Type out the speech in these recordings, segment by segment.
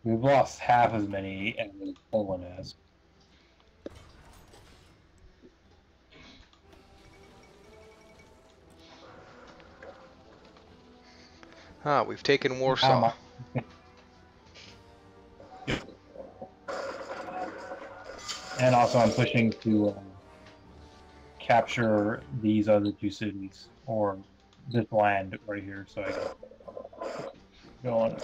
We've lost half as many as Poland has. Ah, we've taken Warsaw. And also, I'm pushing to capture these other two cities, or this land right here, so I can go on.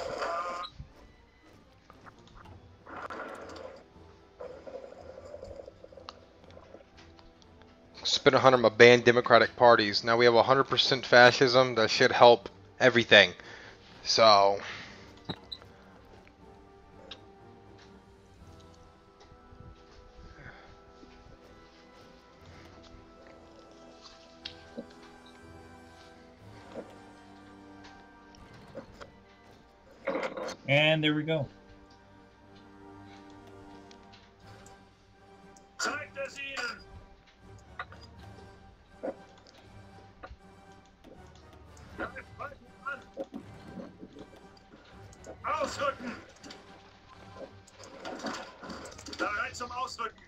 Spent 100 on my banned Democratic parties. Now we have 100% fascism. That should help everything. So, And there we go. Ausrücken! Bereit zum Ausrücken!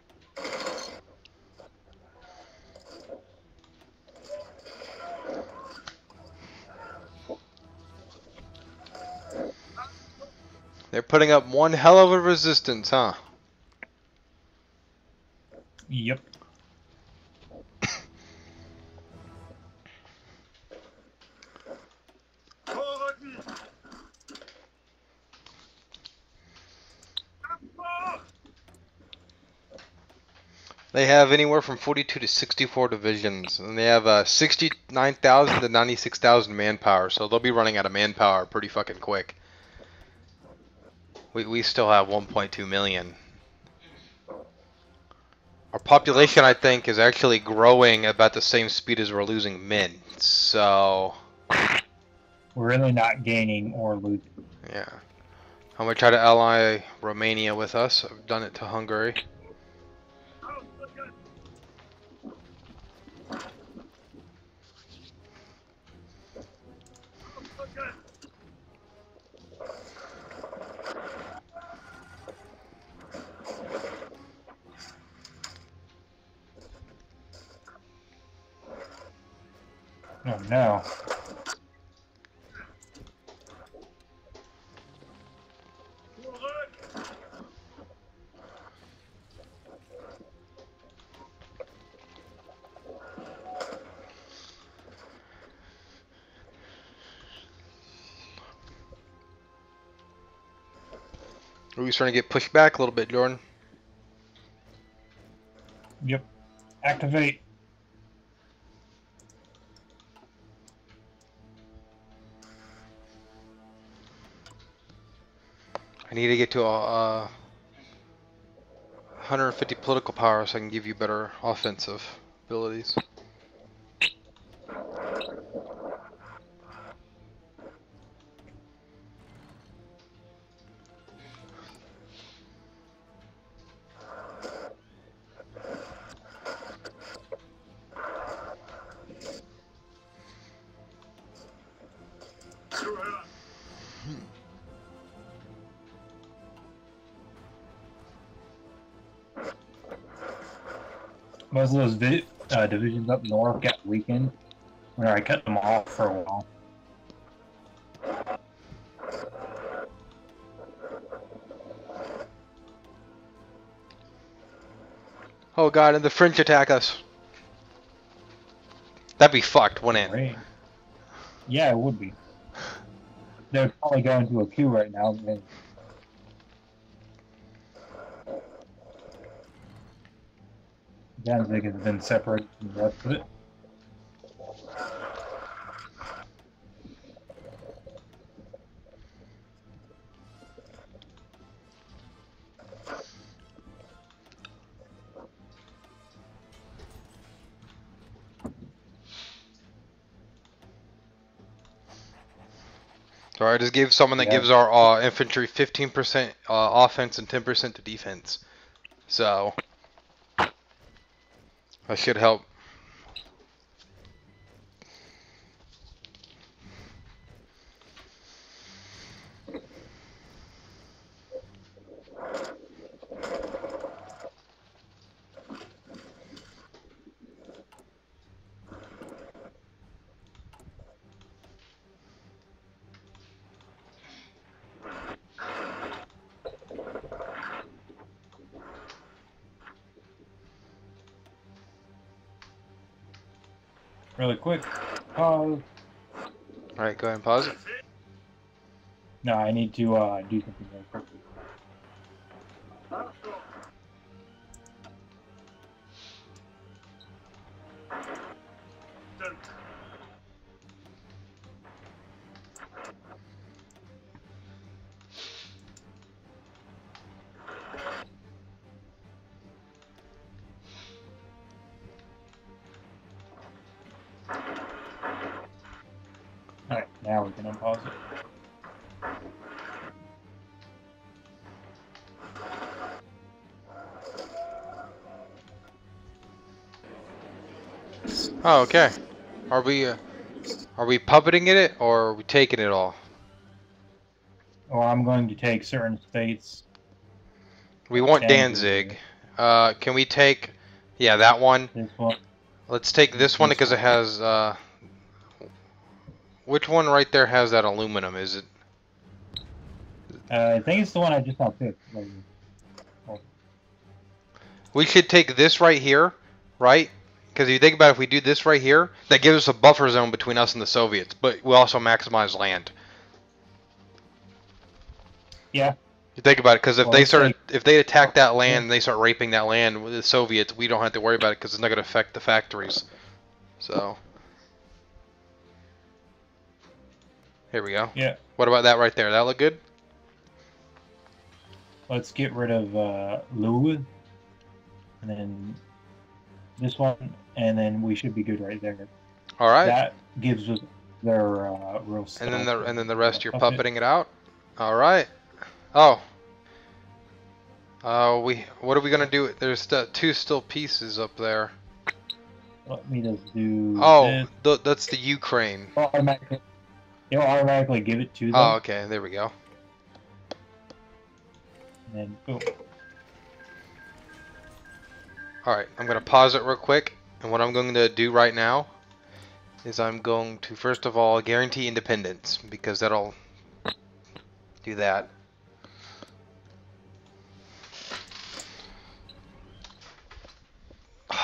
they're putting up one hell of a resistance, huh? Yep. Vorrücken! Abbau! They have anywhere from 42 to 64 divisions, and they have 69,000 to 96,000 manpower, so they'll be running out of manpower pretty fucking quick. We still have 1.2 million. Our population, I think, is actually growing about the same speed as we're losing men, so... We're really not gaining or losing. yeah. I'm gonna try to ally Romania with us. I've done it to Hungary. Ausrücken! Ausrücken! Oh no. Zurück! Are we starting to get pushed back a little bit, Jordan? Yep. Activate. I need to get to a 150 political power so I can give you better offensive abilities. Zuhören! Most of those divisions up north got weakened when I cut them off for a while. Oh god, and the French attack us. That'd be fucked, wouldn't it? Right. Yeah, it would be. They're probably going to a coup right now. Danzig has been separated from the rest of it. So I just gave someone that Yeah. gives our infantry 15% offense and 10% to defense. So that should help. really quick. Pause. Alright, go ahead and pause it. That's it. No, I need to do something really quickly. Хорошо. Done. Alright, now we can unpause it. Oh, okay. Are we puppeting it or are we taking it all? Or I'm going to take certain states. We want Danzig. Danzig. Can we take, yeah, that one. This one. Let's take this one This because it one. has, which one right there has that aluminum? Is it? I think it's the one I just now picked. Like, We should take this right here, right? Because if you think about it, if we do this right here, that gives us a buffer zone between us and the Soviets, but we also maximize land. yeah. You think about it, because if Well, they let's start, take- if they attack that land and they start raping that land with the Soviets, we don't have to worry about it because it's not going to affect the factories. So, here we go. Yeah. What about that right there? That look good? Let's get rid of Lou. And then this one. And then we should be good right there. All right. That gives us their real And then stealth. the rest you're Puppet. puppeting it out. All right. Oh. What are we gonna do? There's two still pieces up there. Let me just do. Oh, this. that's the Ukraine. It'll automatically give it to them. Oh, okay. There we go. And then boom. All right. I'm gonna pause it real quick, and what I'm going to do right now is I'm going to first of all guarantee independence because that'll do that.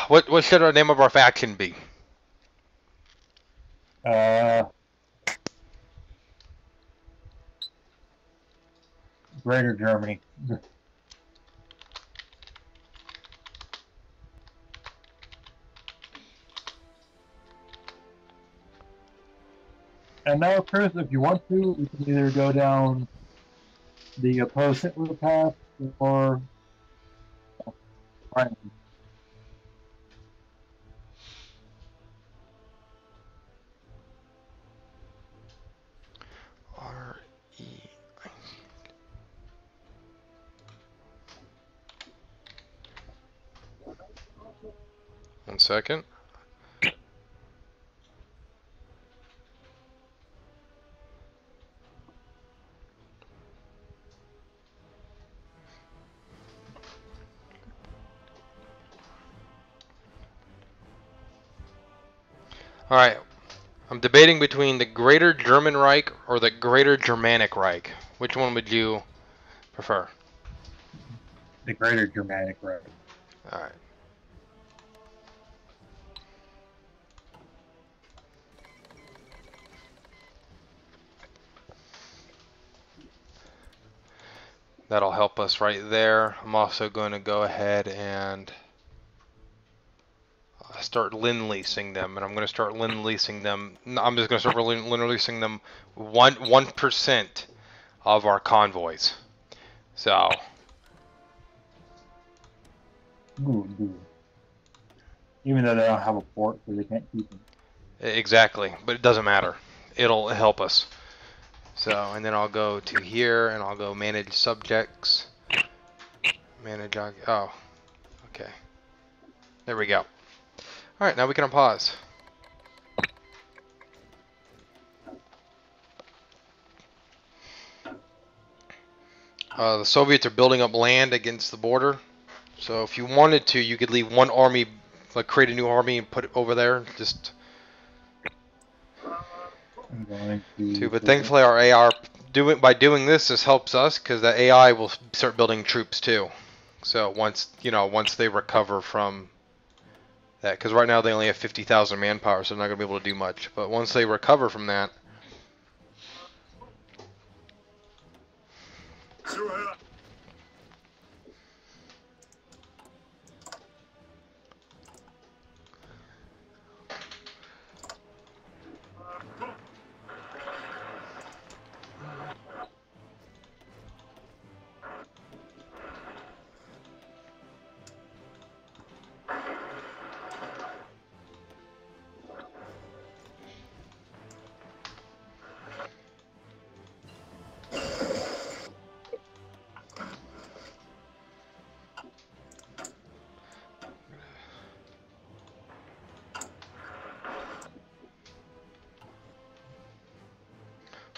What should our name of our faction be? Greater Germany. And now, Chris, if you want to, we can either go down the opposed Hitler path or right. R-E. 1 second. All right. I'm debating between the Greater German Reich or the Greater Germanic Reich. Which one would you prefer? The Greater Germanic Reich. All right. That'll help us right there. I'm also going to go ahead and start lend-leasing them, and I'm going to start lend-leasing them. I'm just going to start lend-leasing them 1% of our convoys. So Good. Even though they don't have a port, so they can't keep them. exactly, but it doesn't matter. It'll help us. So, and then I'll go to here, and I'll go manage subjects. Manage. Oh, okay. There we go. All right, now we can unpause. The Soviets are building up land against the border. So if you wanted to, you could leave one army, like create a new army and put it over there. Just I'm going to. but thankfully our AI by doing this, this helps us because the AI will start building troops too. So once they recover from that, because right now they only have 50,000 manpower, so they're not going to be able to do much. But once they recover from that,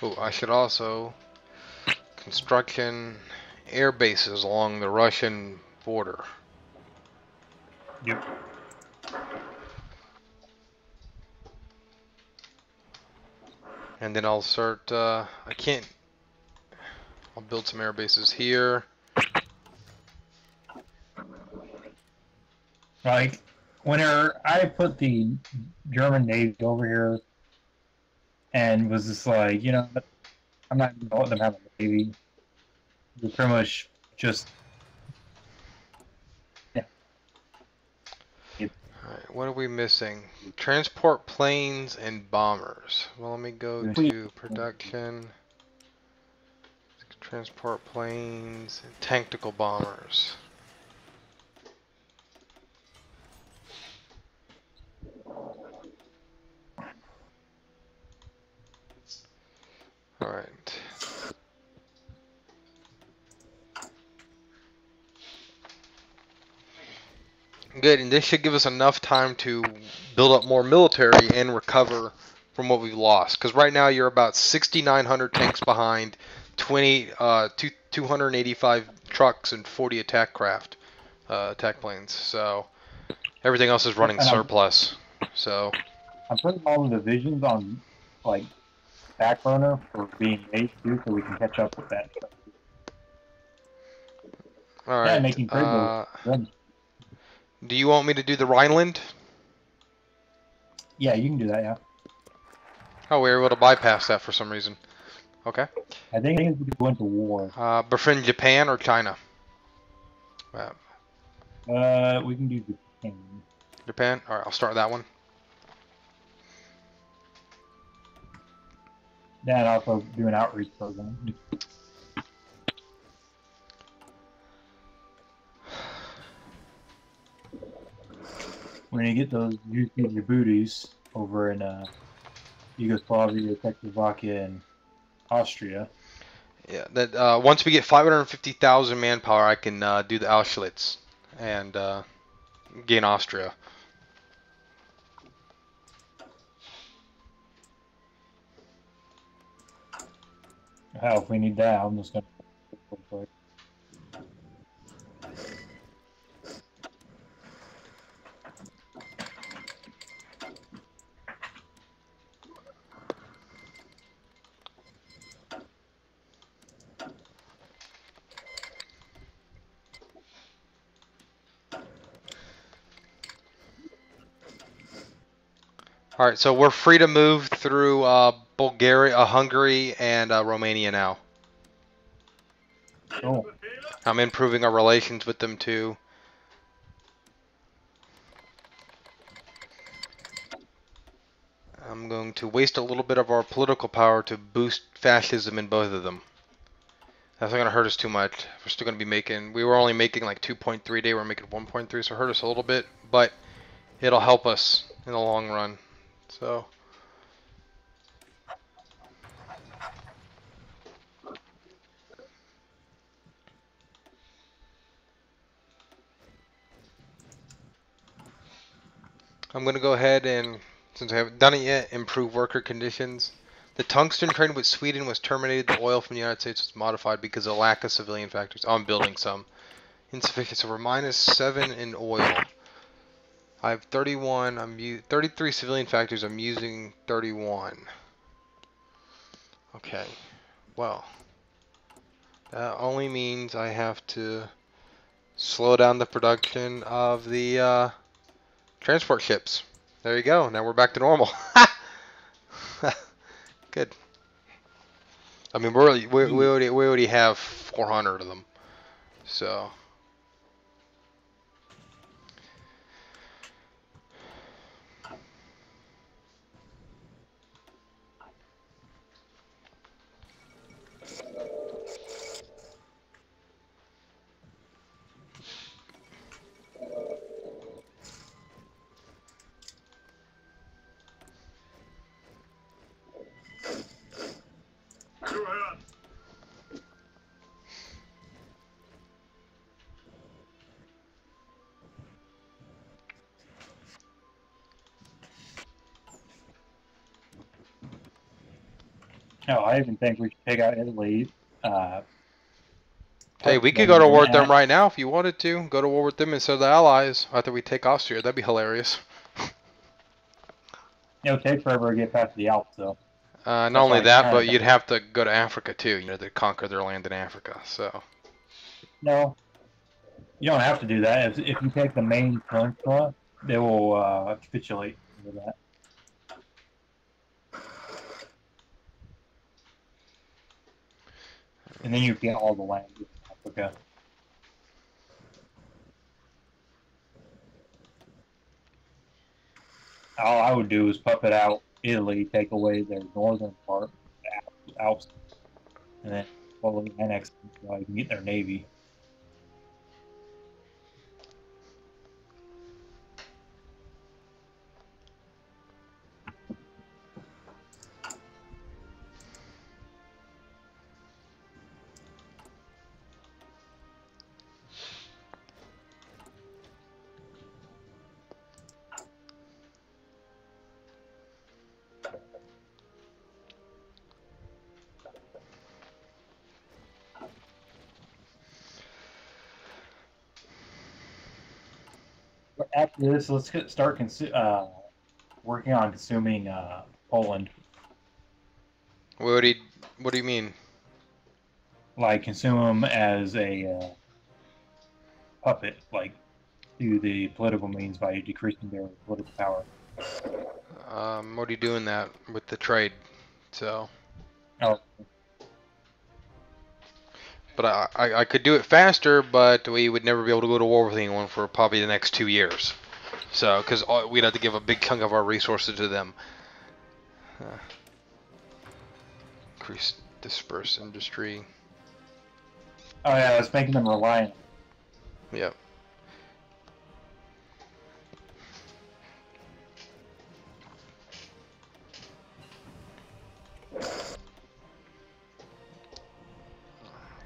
oh, I should also construction air bases along the Russian border. Yep. And then I'll start, I'll build some air bases here. Like, whenever I put the German Navy over here and was just like, you know, I'm not going to let them have a Navy. They're pretty much just, yeah. Alright, what are we missing? Transport planes and bombers. Well, let me go to production. Transport planes and tactical bombers. Alright. Good, and this should give us enough time to build up more military and recover from what we've lost. Because right now you're about 6,900 tanks behind, 285 trucks, and 40 attack planes. So everything else is running surplus. So I'm putting all the divisions on, like, back burner for being late too, so we can catch up with that. all right. Yeah, making trade deals. Do you want me to do the Rhineland? Yeah, you can do that. Yeah. Oh, we were able to bypass that for some reason. Okay. I think we could go into war. Befriend Japan or China? We can do Japan. Japan? Alright, I'll start that one. Yeah, and also do an outreach program. We're gonna get those juicy booties over in Yugoslavia, Czechoslovakia, and Austria. Yeah, that once we get 550,000 manpower, I can do the Auschwitz and gain Austria. Hell, if we need that, I'm just gonna. Alright, so we're free to move through Bulgaria, Hungary, and Romania now. Oh. I'm improving our relations with them too. I'm going to waste a little bit of our political power to boost fascism in both of them. That's not going to hurt us too much. We're still going to be making, we were only making like 2.3 a day, we're making 1.3, so it hurt us a little bit, but it'll help us in the long run. So I'm going to go ahead and, since I haven't done it yet, improve worker conditions. The tungsten trade with Sweden was terminated. The oil from the United States was modified because of lack of civilian factors. Oh, I'm building some. Insufficient. So we're -7 in oil. I have 31. 33 civilian factors. I'm using 31. Okay. Well, that only means I have to slow down the production of the Transport ships. There you go. Now we're back to normal. Good. I mean, we already have 400 of them. So. Go ahead. No, I even think we should take out Italy. Hey, we could go to war with them right now if you wanted to. Go to war with them instead of the Allies after we take Austria. That'd be hilarious. It'll take forever to get past the Alps, though. Not only that, but you'd have to go to Africa too, you know, to conquer their land in Africa. So. No, you don't have to do that. If you take the main peninsula, they will capitulate with that. And then you get all the land in Africa. All I would do is puppet out Italy, take away their northern part, the Alps, and then slowly annex them so I can get their navy. After this, let's start working on consuming Poland. What do you mean? Like consume them as a puppet, like through the political means by decreasing their political power. I'm already doing that with the trade, so. Oh, But I could do it faster, but we would never be able to go to war with anyone for probably the next 2 years. So, because we'd have to give a big chunk of our resources to them. Increase disperse industry. oh yeah, it's making them reliant. Yep.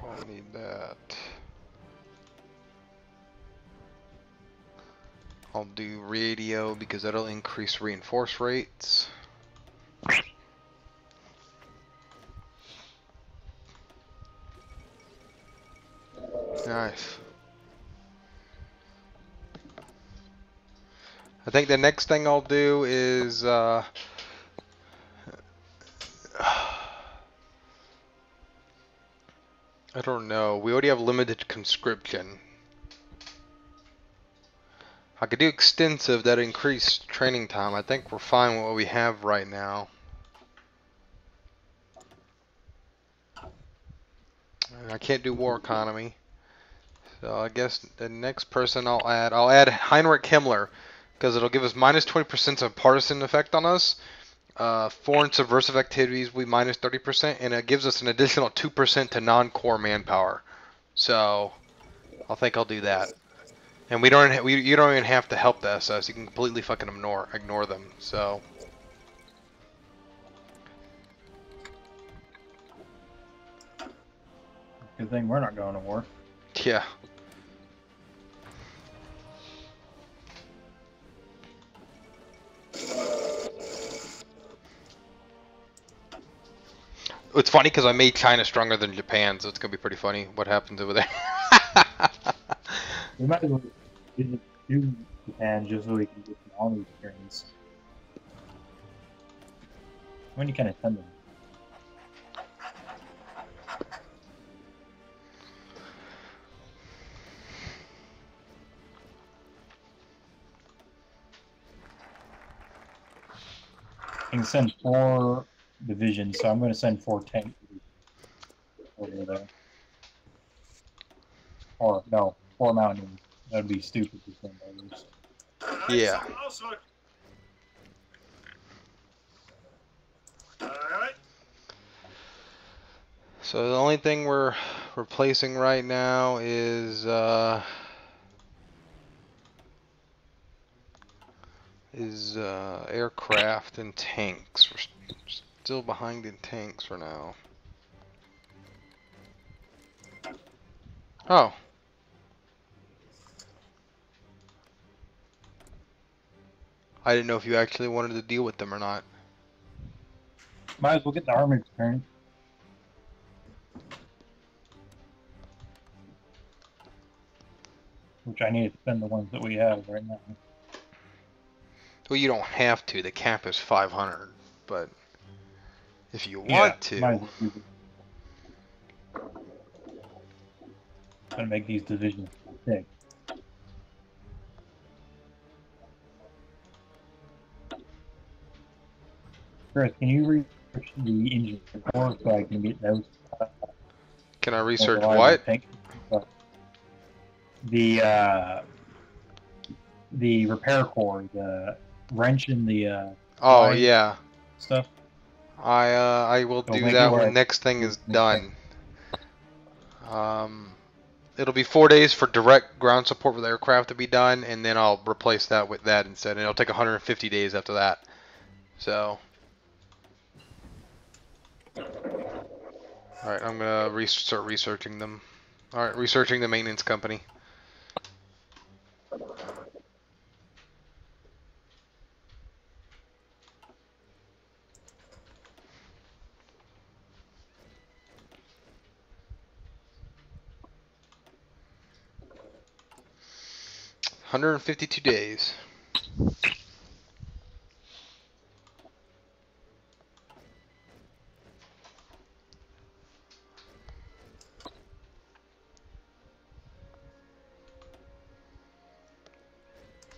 I'll need that. I'll do radio because that'll increase reinforce rates. Nice. I think the next thing I'll do is I don't know. We already have limited conscription. I could do extensive, that increased training time. I think we're fine with what we have right now. I can't do war economy. So I guess the next person I'll add Heinrich Himmler, because it'll give us minus 20% of partisan effect on us. Foreign subversive activities we minus 30%, and it gives us an additional 2% to non-core manpower. So I think I'll do that. And you don't even have to help the SS. You can completely fucking ignore them. So. Good thing we're not going to war. Yeah. It's funny because I made China stronger than Japan, so it's gonna be pretty funny what happens over there. We might as well do Japan just so we can get some army experience. When you kind of send them. can send 4 divisions, so I'm going to send 4 tanks over there. Or, no, 4 mountains. That would be stupid to send others. Yeah. Something else, look. Alright. So the only thing we're replacing right now is aircraft and tanks. We're still behind in tanks for now. Oh. I didn't know if you actually wanted to deal with them or not. Might as well get the armored turn. Which I need to spend the ones that we have right now. Well, you don't have to. The cap is 500, but if you Yeah, want to, might as well use it. Gonna make these divisions big. Chris, can you research the engine core so I can get those can I more research reliable what? tanks? The repair core, the wrench and the Oh line yeah, stuff. I will It'll do make it that when where the next thing is done. It'll be 4 days for direct ground support for the aircraft to be done, and then I'll replace that with that instead. And it'll take 150 days after that. So, all right, I'm gonna start researching them. All right, researching the maintenance company. $152 days.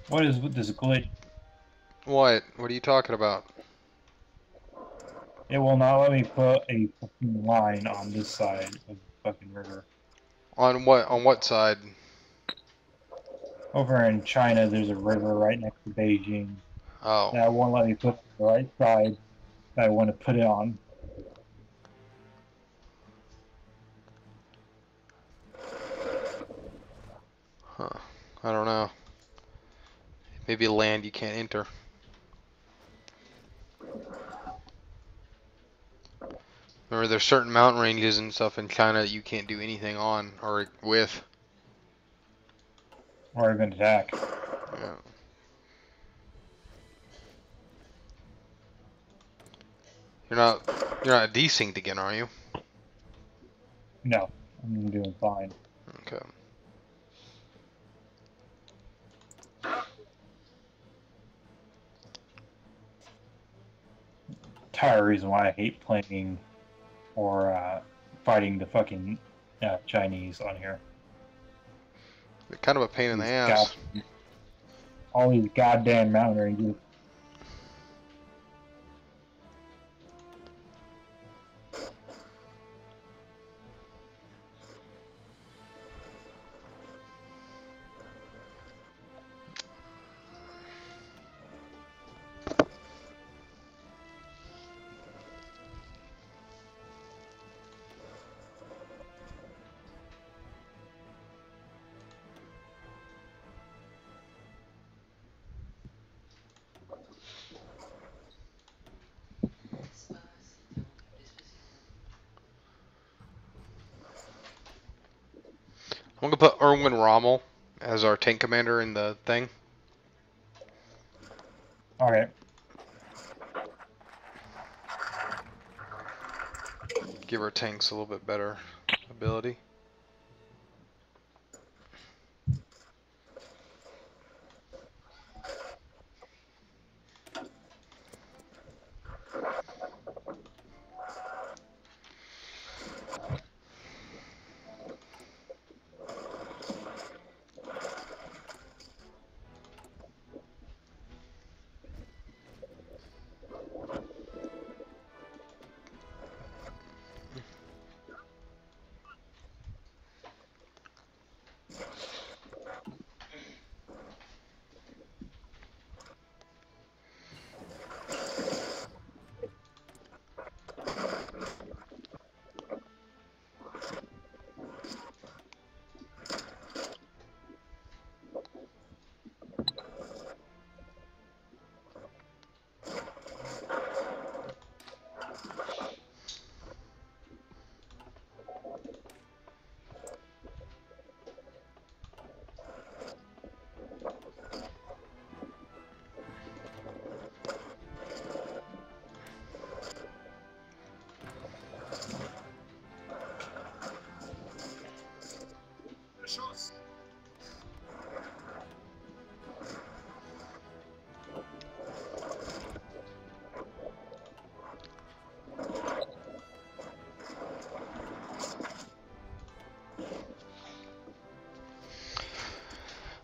What is with this glitch? What? What are you talking about? It will not let me put a fucking line on this side of the fucking river. On what? On what side? Over in China, there's a river right next to Beijing. Oh. That won't let me put the right side that I want to put it on. Huh. I don't know. Maybe land you can't enter. Remember, there's certain mountain ranges and stuff in China that you can't do anything on or with. Or even attack. Yeah. You're not desynced again, are you? No, I'm doing fine. Okay. Entire reason why I hate playing or fighting the fucking Chinese on here. They're kind of a pain in the These ass. all these goddamn mountain ranges. I'm gonna put Erwin Rommel as our tank commander in the thing. Okay. Give our tanks a little bit better ability.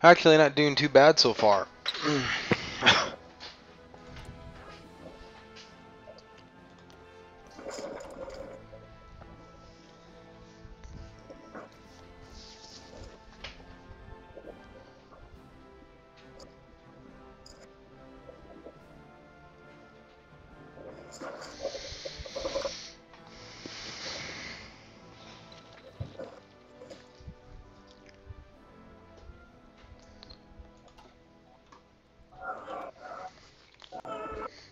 Actually, not doing too bad so far.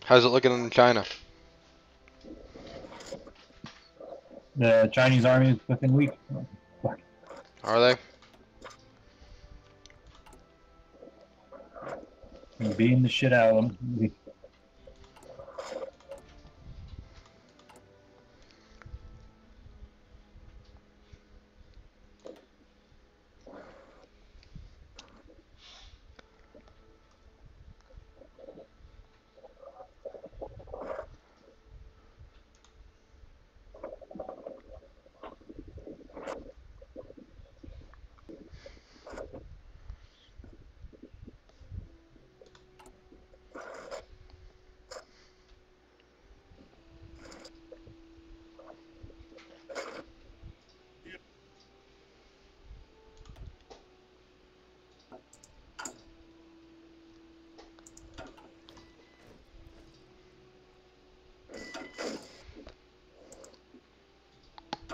How's it looking in China? The Chinese army is within weeks. Are they? Beating the shit out of them.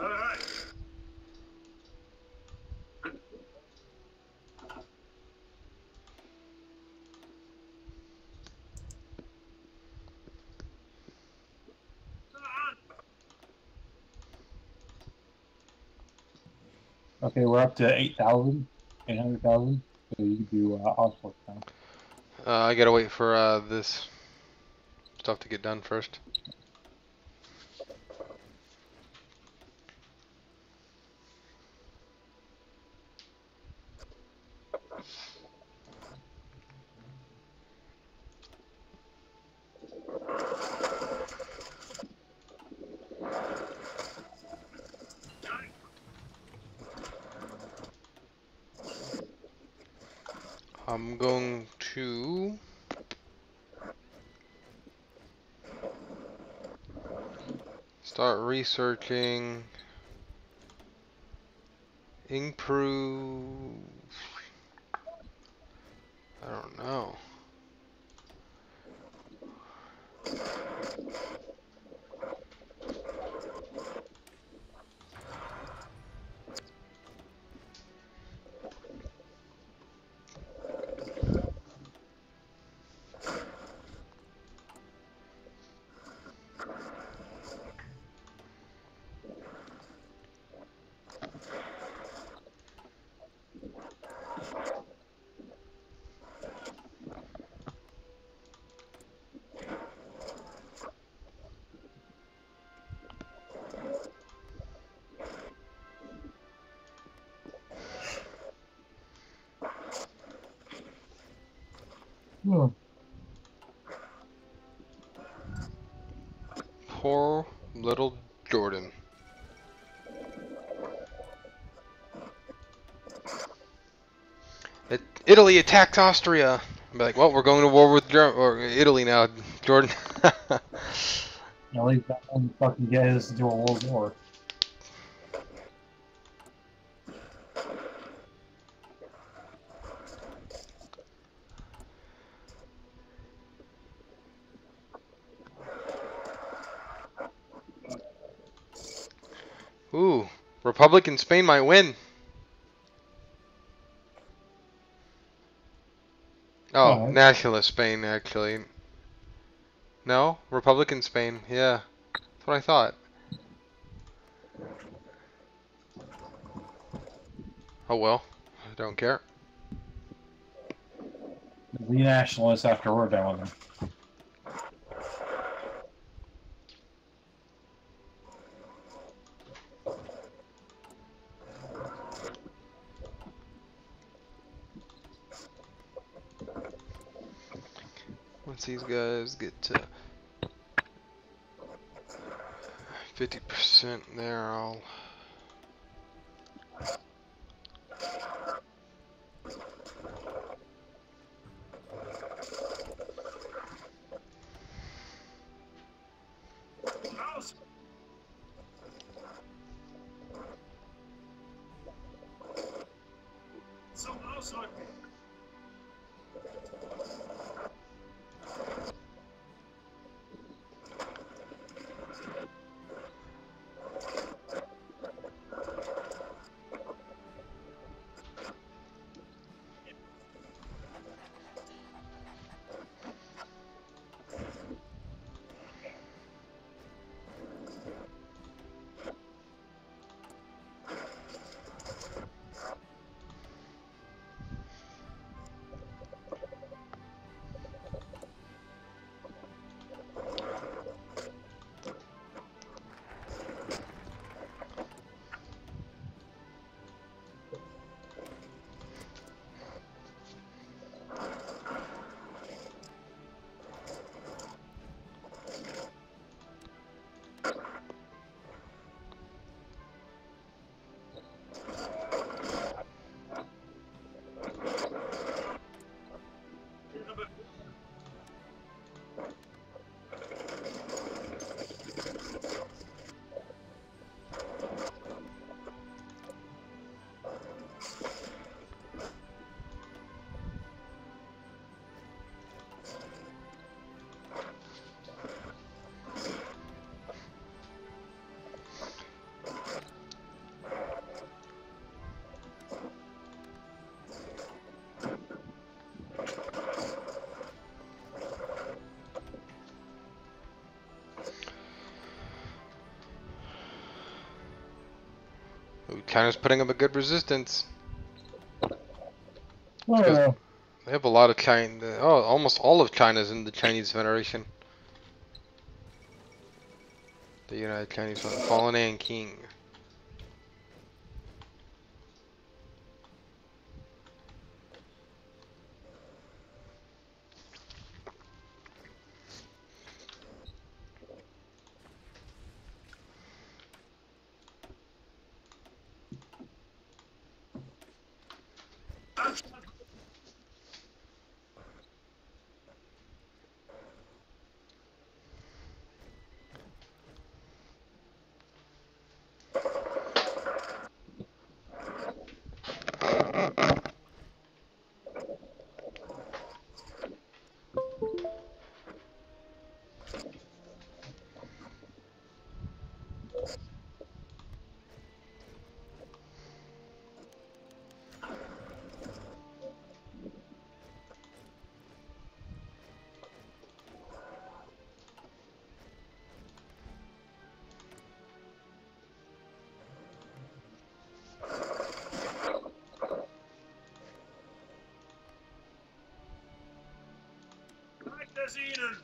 All right. Okay, we're up to 8,000, 800,000. So you can do Oslo now. I gotta wait for this stuff to get done first. I'm going to start researching improve. I don't know. Hmm. Poor little Jordan. Italy attacks Austria. I'll be like, well, we're going to war with Italy now, Jordan. At least that one fucking get us into a world war. Ooh, Republican Spain might win. Oh, Alright. nationalist Spain, actually. No, Republican Spain. Yeah, that's what I thought. Oh well, I don't care. The nationalists after we're done with them. Once these guys get to 50% there, I'll... Ausrücken! China's putting up a good resistance. Well, They have a lot of China. Oh, almost all of China's in the Chinese Federation. The United Chinese Fallen and King. Zeigt es ihnen!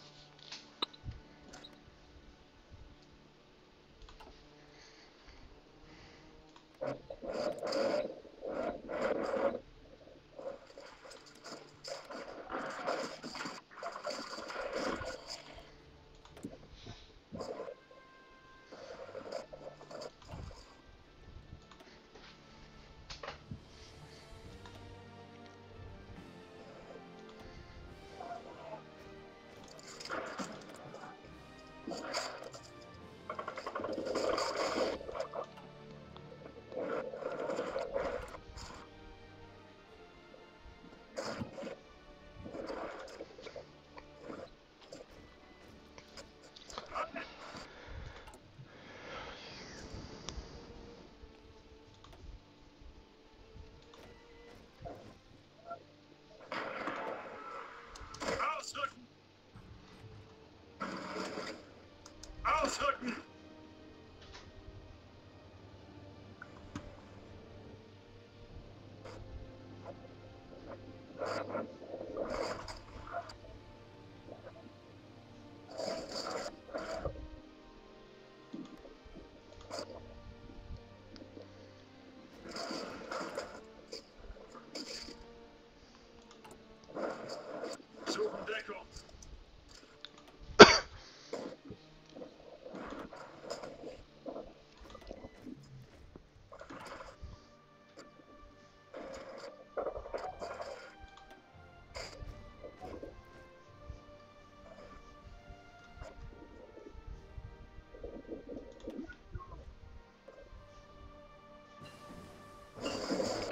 Ausrücken! Ausrücken! Suchen Deckung!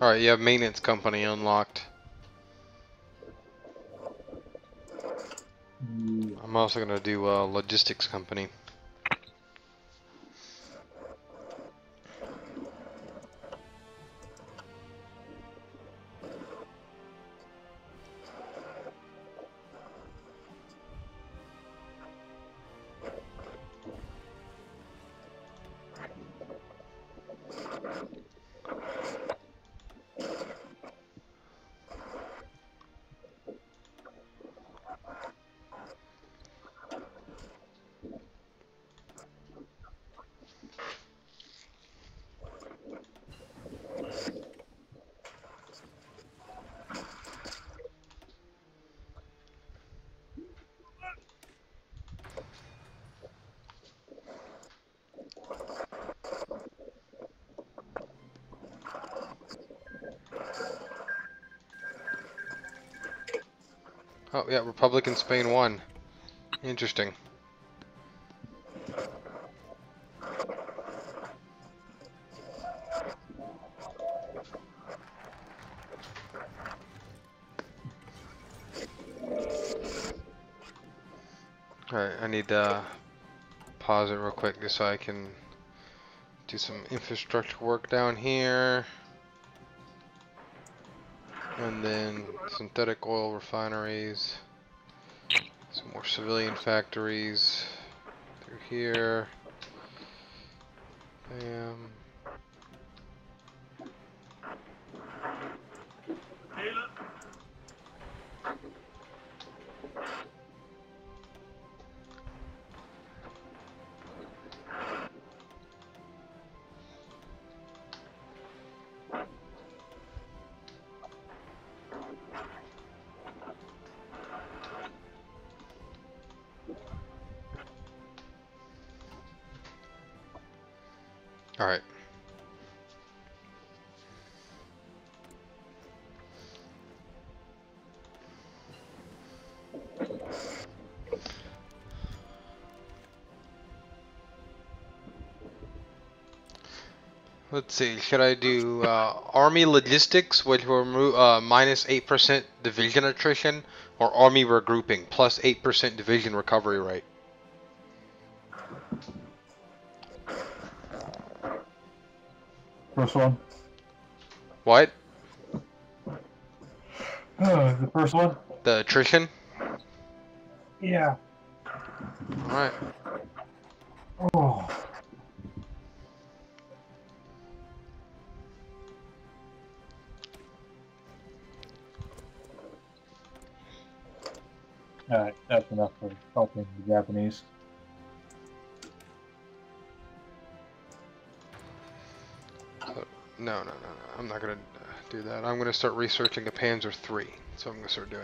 Alright, you have maintenance company unlocked. I'm also gonna do a logistics company. Oh yeah, Republic in Spain won. Interesting. Alright, I need to pause it real quick just so I can do some infrastructure work down here. And then synthetic oil refineries. Some more civilian factories through here. Bam. Healer. Alright. Let's see, should I do Army Logistics, which will remove minus 8% division attrition, or Army Regrouping, plus 8% division recovery rate? First one. What? The first one? The attrition? Yeah. Alright. Oh. Alright, that's enough for helping the Japanese. No, I'm not gonna do that. I'm gonna start researching a Panzer III. That's what I'm gonna start doing.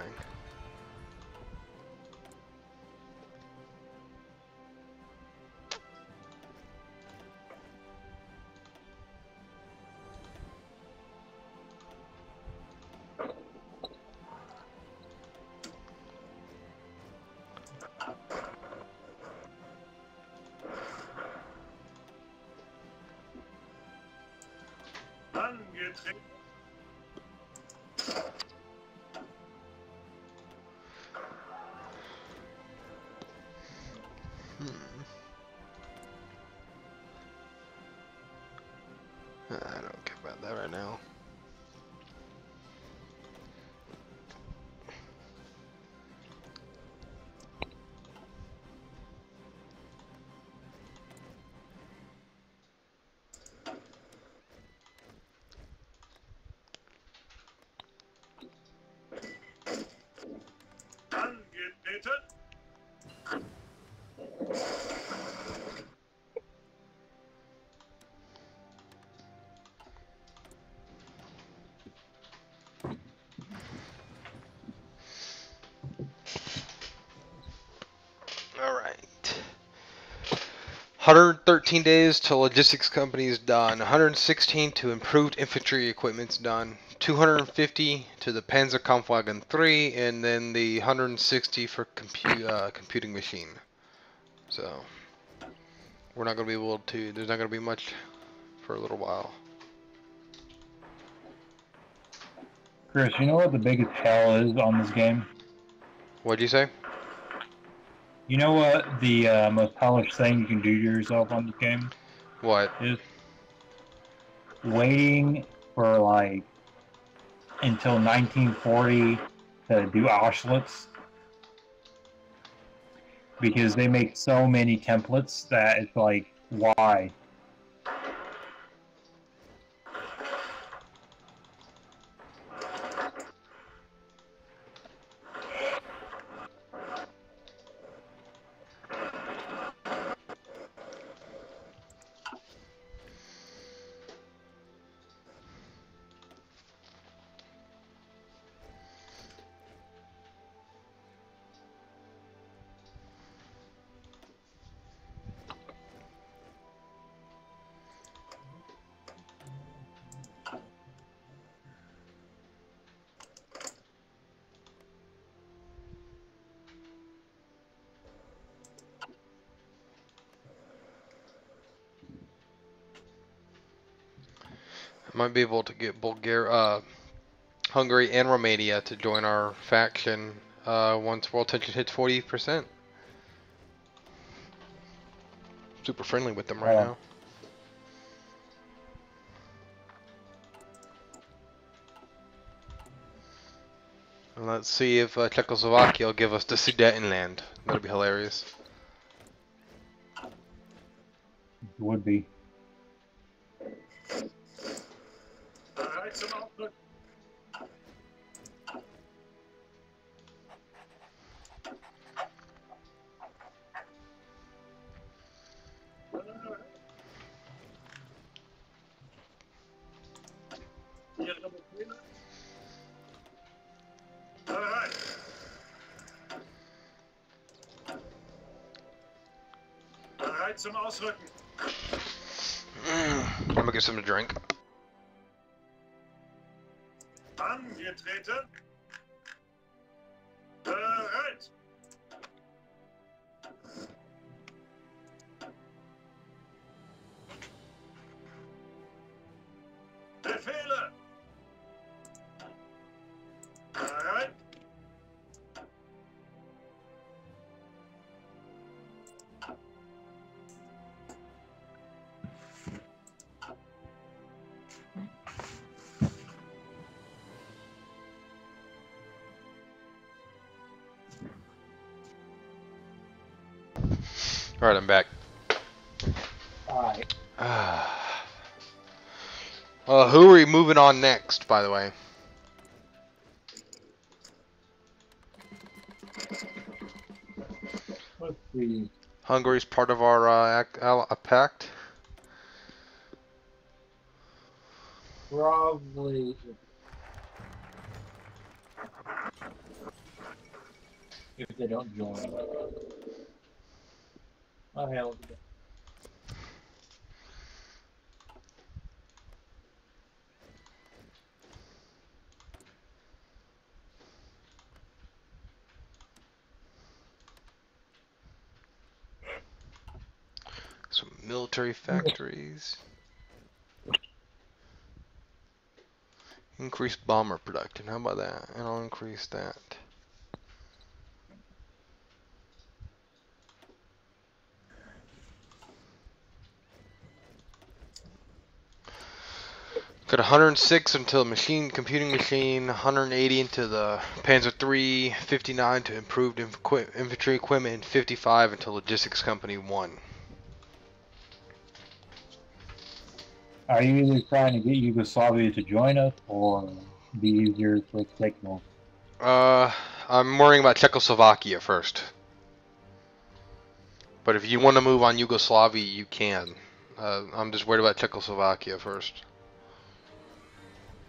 Angetreten. I don't care about that right now. Angetreten. Alright. 113 days till logistics company is done. 116 to improved infantry equipment's done. 250 to the Panzerkampfwagen 3, and then the 160 for computing machine. So we're not gonna be able to. There's not gonna be much for a little while. Chris, you know what the biggest hell is on this game? What'd you say? You know what the most hellish thing you can do to yourself on the game What? is? Waiting for like until 1940 to do Auschwitz because they make so many templates that it's like, why? I might be able to get Hungary and Romania to join our faction once world tension hits 40%. Super friendly with them right now. And let's see if Czechoslovakia will give us the Sudetenland. That'd be hilarious. It would be. Bereit zum Aufrücken. Ihre Befehle? Bereit. Bereit zum Ausrücken. I'm gonna get some to drink. Angetreten. Bereit. Befehle. Bereit. Alright, I'm back. Alright. Who are we moving on next, by the way? Let's see. Hungary's part of our pact. Probably. If they don't join. Oh, hell. Some military factories. Increase bomber production. How about that? And I'll increase that. Got 106 until computing machine, 180 into the Panzer III, 59 to improved infantry equipment, and 55 until logistics company 1. Are you either trying to get Yugoslavia to join us or be easier for signal? I'm worrying about Czechoslovakia first. But if you want to move on Yugoslavia, you can. I'm just worried about Czechoslovakia first.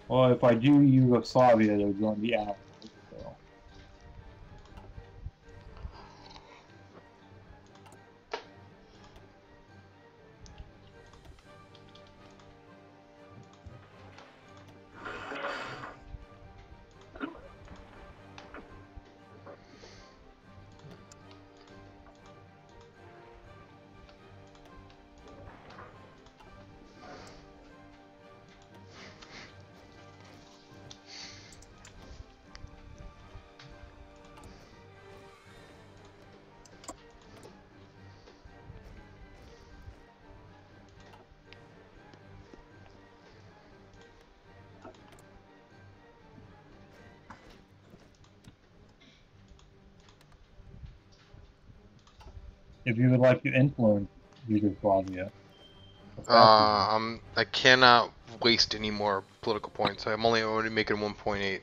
Well, if I do Yugoslavia, they're going to be out. So. if you would like to influence Yugoslavia. I cannot waste any more political points. I'm only already making 1.8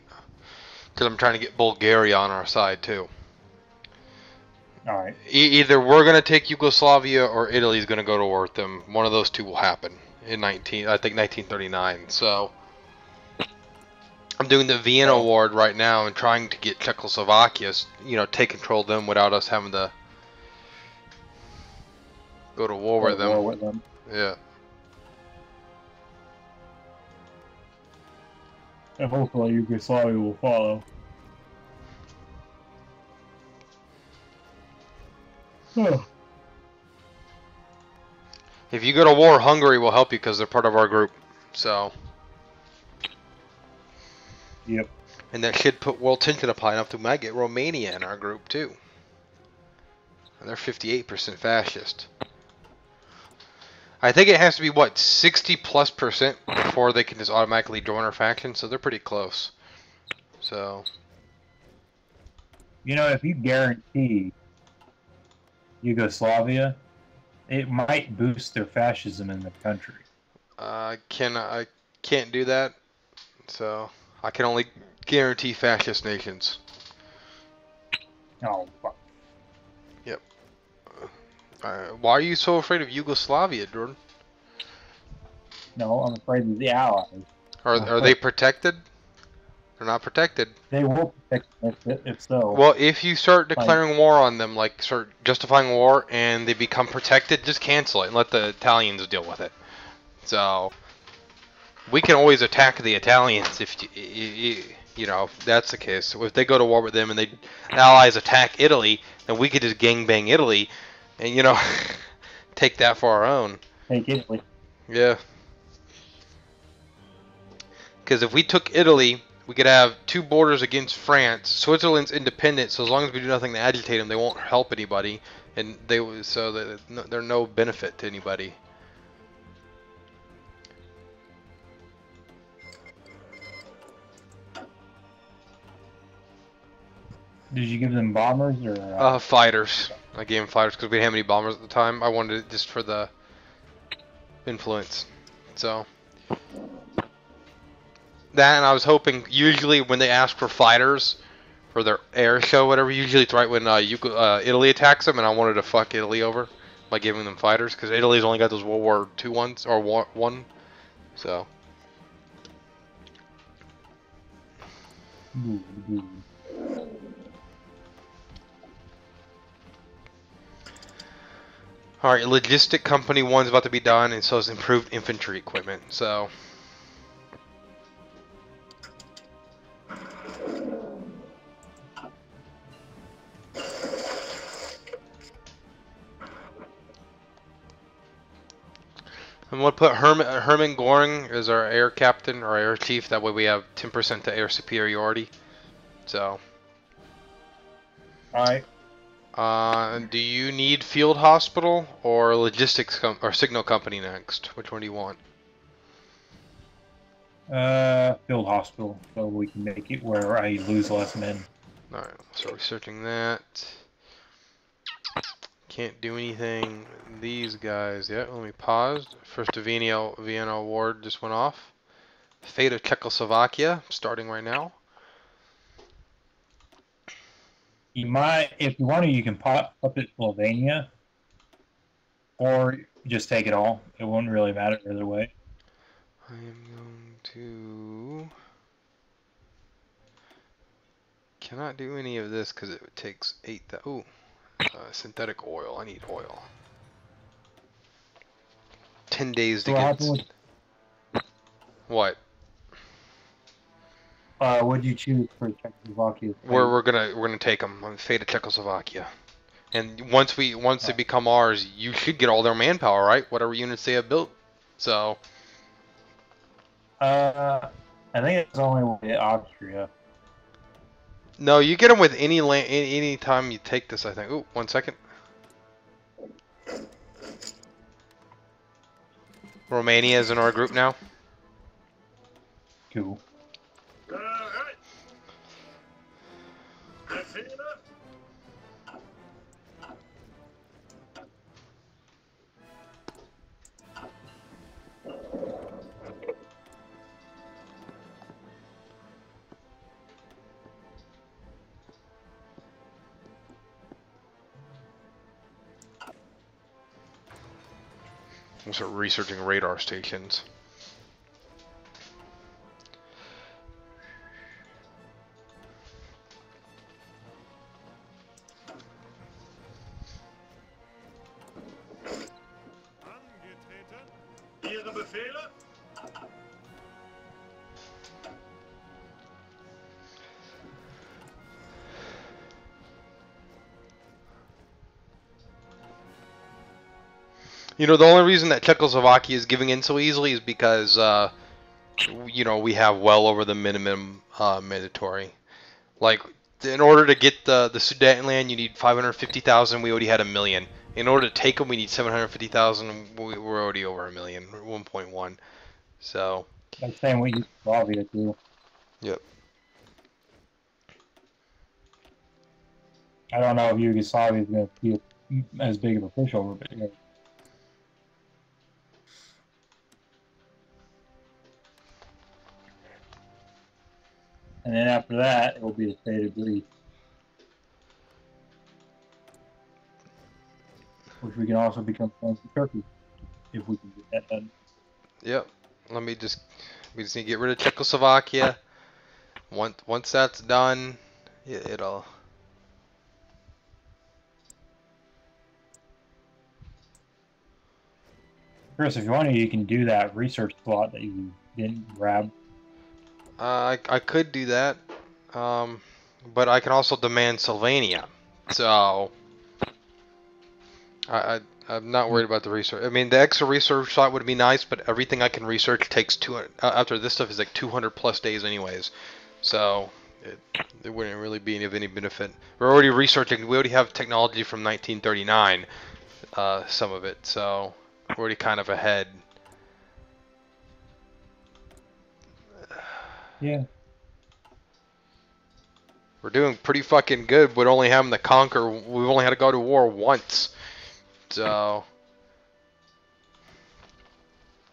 because I'm trying to get Bulgaria on our side too. All right. Either we're gonna take Yugoslavia or Italy's gonna go to war with them. One of those two will happen in 1939. So I'm doing the Vienna Award right now and trying to get Czechoslovakia, take control of them without us having to go to war with them. Yeah. And hopefully Yugoslavia will follow. If you go to war, Hungary will help you because they're part of our group. So. Yep. And that should put world tension up high enough that we might get Romania in our group too. And they're 58% fascist. I think it has to be, what, 60+% before they can just automatically join our faction, so they're pretty close. So. If you guarantee Yugoslavia, it might boost their fascism in the country. I can't do that, so I can only guarantee fascist nations. Oh, fuck. Yep. Why are you so afraid of Yugoslavia, Jordan? No, I'm afraid of the Allies. Are they protected? They're not protected. They will protect if so. Well, if you start declaring war on them, like start justifying war, and they become protected, just cancel it and let the Italians deal with it. So we can always attack the Italians if if that's the case. So if they go to war with them and the Allies attack Italy, then we could just gangbang Italy, and take that for our own. Take Italy. Yeah. Because if we took Italy, we could have two borders against France. Switzerland's independent, so as long as we do nothing to agitate them, they won't help anybody, and they're no benefit to anybody. Did you give them bombers or? Fighters. I gave them fighters because we didn't have any bombers at the time. I wanted it just for the influence. So. That, and I was hoping, usually when they ask for fighters for their air show, whatever, usually it's right when Italy attacks them, and I wanted to fuck Italy over by giving them fighters, because Italy's only got those World War II ones, or one, so. Alright, Logistic Company 1's about to be done, and so is improved infantry equipment, so. I'm going to put Herman Goring as our air captain or air chief. That way we have 10% to air superiority. So. Alright. Do you need field hospital or logistics or signal company next? Which one do you want? Field hospital, so we can make it where I lose less men. Alright, so researching that. Can't do anything. These guys, yeah, let me pause. First Vienna Award just went off. Fate of Czechoslovakia, starting right now. You might, if you want to, you can pop up at Slovenia, or just take it all. It won't really matter either way. I am going to... Cannot do any of this because it takes 8. Ooh. Synthetic oil. I need oil. 10 days to get. What? What'd you choose for Czechoslovakia? We're gonna take them on Fate of Czechoslovakia, and once they become ours, you should get all their manpower, right? Whatever units they have built. So. I think it's only with Austria. No, you get them with any land, any time you take this, I think. Ooh, 1 second. Romania is in our group now. Cool. Alright. We'll start researching radar stations. Ihre Befehle? You know, the only reason that Czechoslovakia is giving in so easily is because, you know, we have well over the minimum mandatory. Like, in order to get the Sudetenland, you need 550,000. We already had 1 million. In order to take them, we need 750,000. We're already over 1 million, 1.1. So. That's saying what Yugoslavia do. Yep. I don't know if Yugoslavia is going to be as big of a pushover, but yeah. And then after that, it will be the state of Greece, which we can also become friends with Turkey if we can get that done. Yep. We just need to get rid of Czechoslovakia. Once that's done, it'll. Chris, if you want to, you can do that research slot that you didn't grab. I could do that, but I can also demand Sylvania. So I'm not worried about the research. I mean, the extra research slot would be nice, but everything I can research takes 200. After this stuff is like 200 plus days anyways, so it wouldn't really be of any benefit. We're already researching. We already have technology from 1939, some of it, so we're already kind of ahead. Yeah. We're doing pretty fucking good with only having to conquer. We've only had to go to war once. So.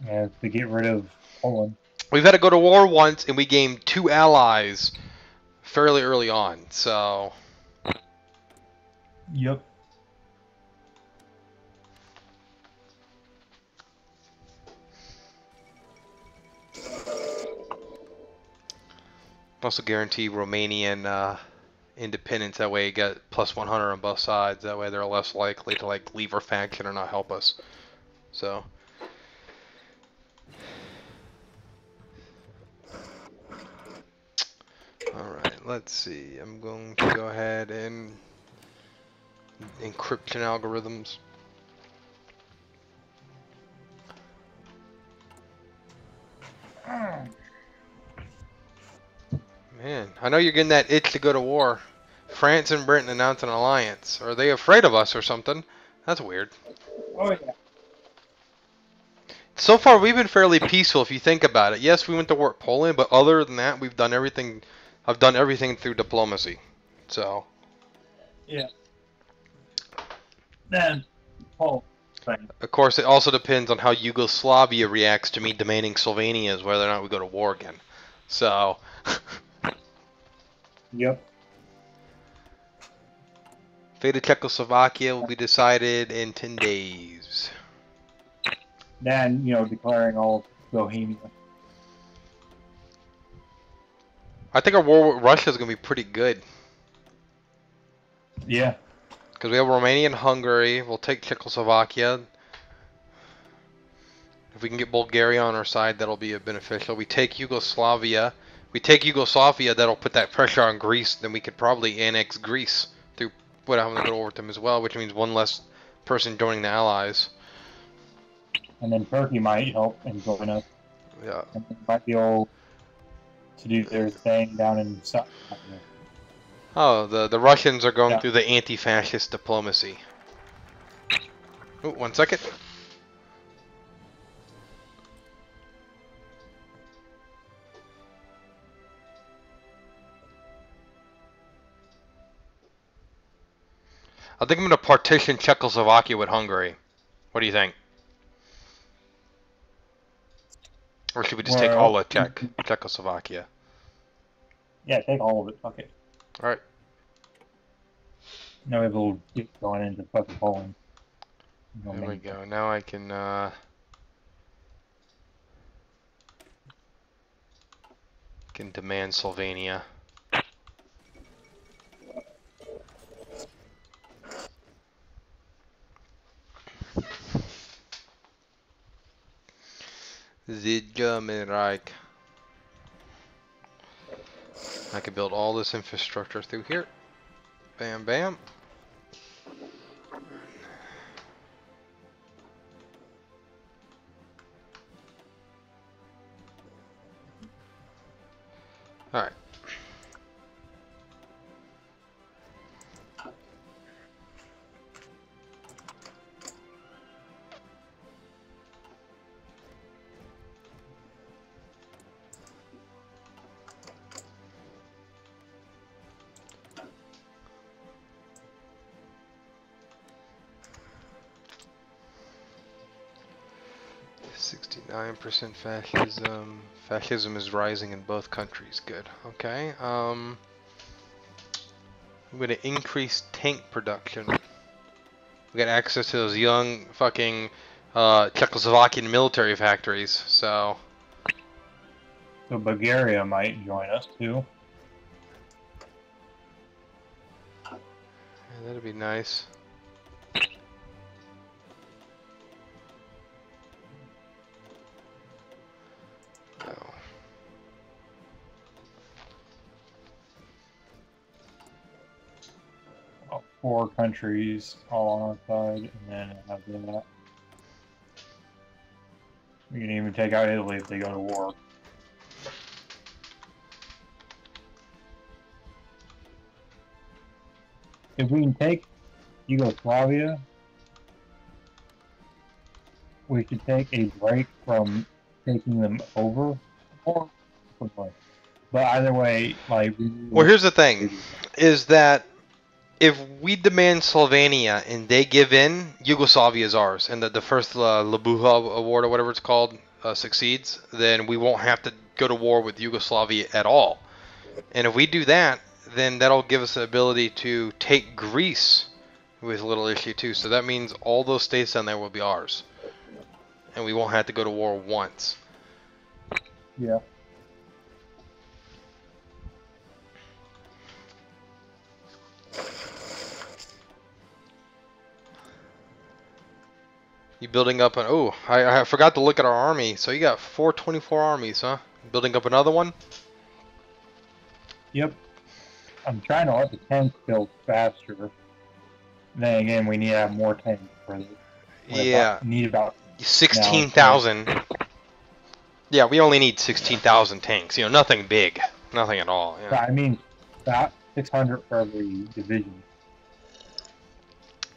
Yeah, to get rid of Poland. We've had to go to war once, and we gained 2 allies fairly early on. So. Yep. Also guarantee Romanian independence. That way you get plus 100 on both sides. That way they're less likely to like leave our faction or not help us. So. Alright, let's see. I'm going to go ahead and encryption algorithms. Man, I know you're getting that itch to go to war. France and Britain announced an alliance. Are they afraid of us or something? That's weird. Oh, yeah. So far, we've been fairly peaceful if you think about it. Yes, we went to war with Poland, but other than that, we've done everything. I've done everything through diplomacy. So. Yeah. Then, Poland. Of course, it also depends on how Yugoslavia reacts to me demanding Slovenia, whether or not we go to war again. So. Yep. Fate of Czechoslovakia will be decided in 10 days. Then, declaring all Bohemia. I think our war with Russia is going to be pretty good. Yeah. Because we have Romania and Hungary. We'll take Czechoslovakia. If we can get Bulgaria on our side, that'll be beneficial. We take Yugoslavia. That'll put that pressure on Greece. Then we could probably annex Greece through having to go over with them as well, which means one less person joining the Allies. And then Turkey might help and join us. Yeah. And they might be able to do their thing down in South. Oh, the Russians are going through the anti-fascist diplomacy. Oh, 1 second. I think I'm going to partition Czechoslovakia with Hungary. What do you think? Or should we just take all of Czechoslovakia? Yeah, take all of it. Fuck it. Alright. No, we'll get going into fucking Poland. There we go. Now I can Can demand Sylvania. The German Reich. I could build all this infrastructure through here. Bam, bam. Alright. %, fascism. Fascism is rising in both countries. Good. Okay. I'm gonna increase tank production. We got access to those young fucking Czechoslovakian military factories. So Bulgaria might join us too. yeah, that'd be nice. Oh, 4 countries all on our side, and then have that. We can even take out Italy if they go to war. If we can take Yugoslavia, we should take a break from taking them over. But either way, like... Well, here's the thing, is that if we demand Slovenia and they give in, Yugoslavia is ours, and that the first Labuha Award or whatever it's called succeeds, then we won't have to go to war with Yugoslavia at all. And if we do that, then that'll give us the ability to take Greece with little issue too. So that means all those states down there will be ours, and we won't have to go to war once. Yeah. You building up an... Oh, I forgot to look at our army. So you got 424 armies, huh? Building up another one? Yep. I'm trying to let the tanks build faster. Then again, we need to have more tanks for this. Yeah. Need about 16,000. Yeah, we only need 16,000 tanks. You know, nothing big. Nothing at all. Yeah. I mean, about 600 for every division.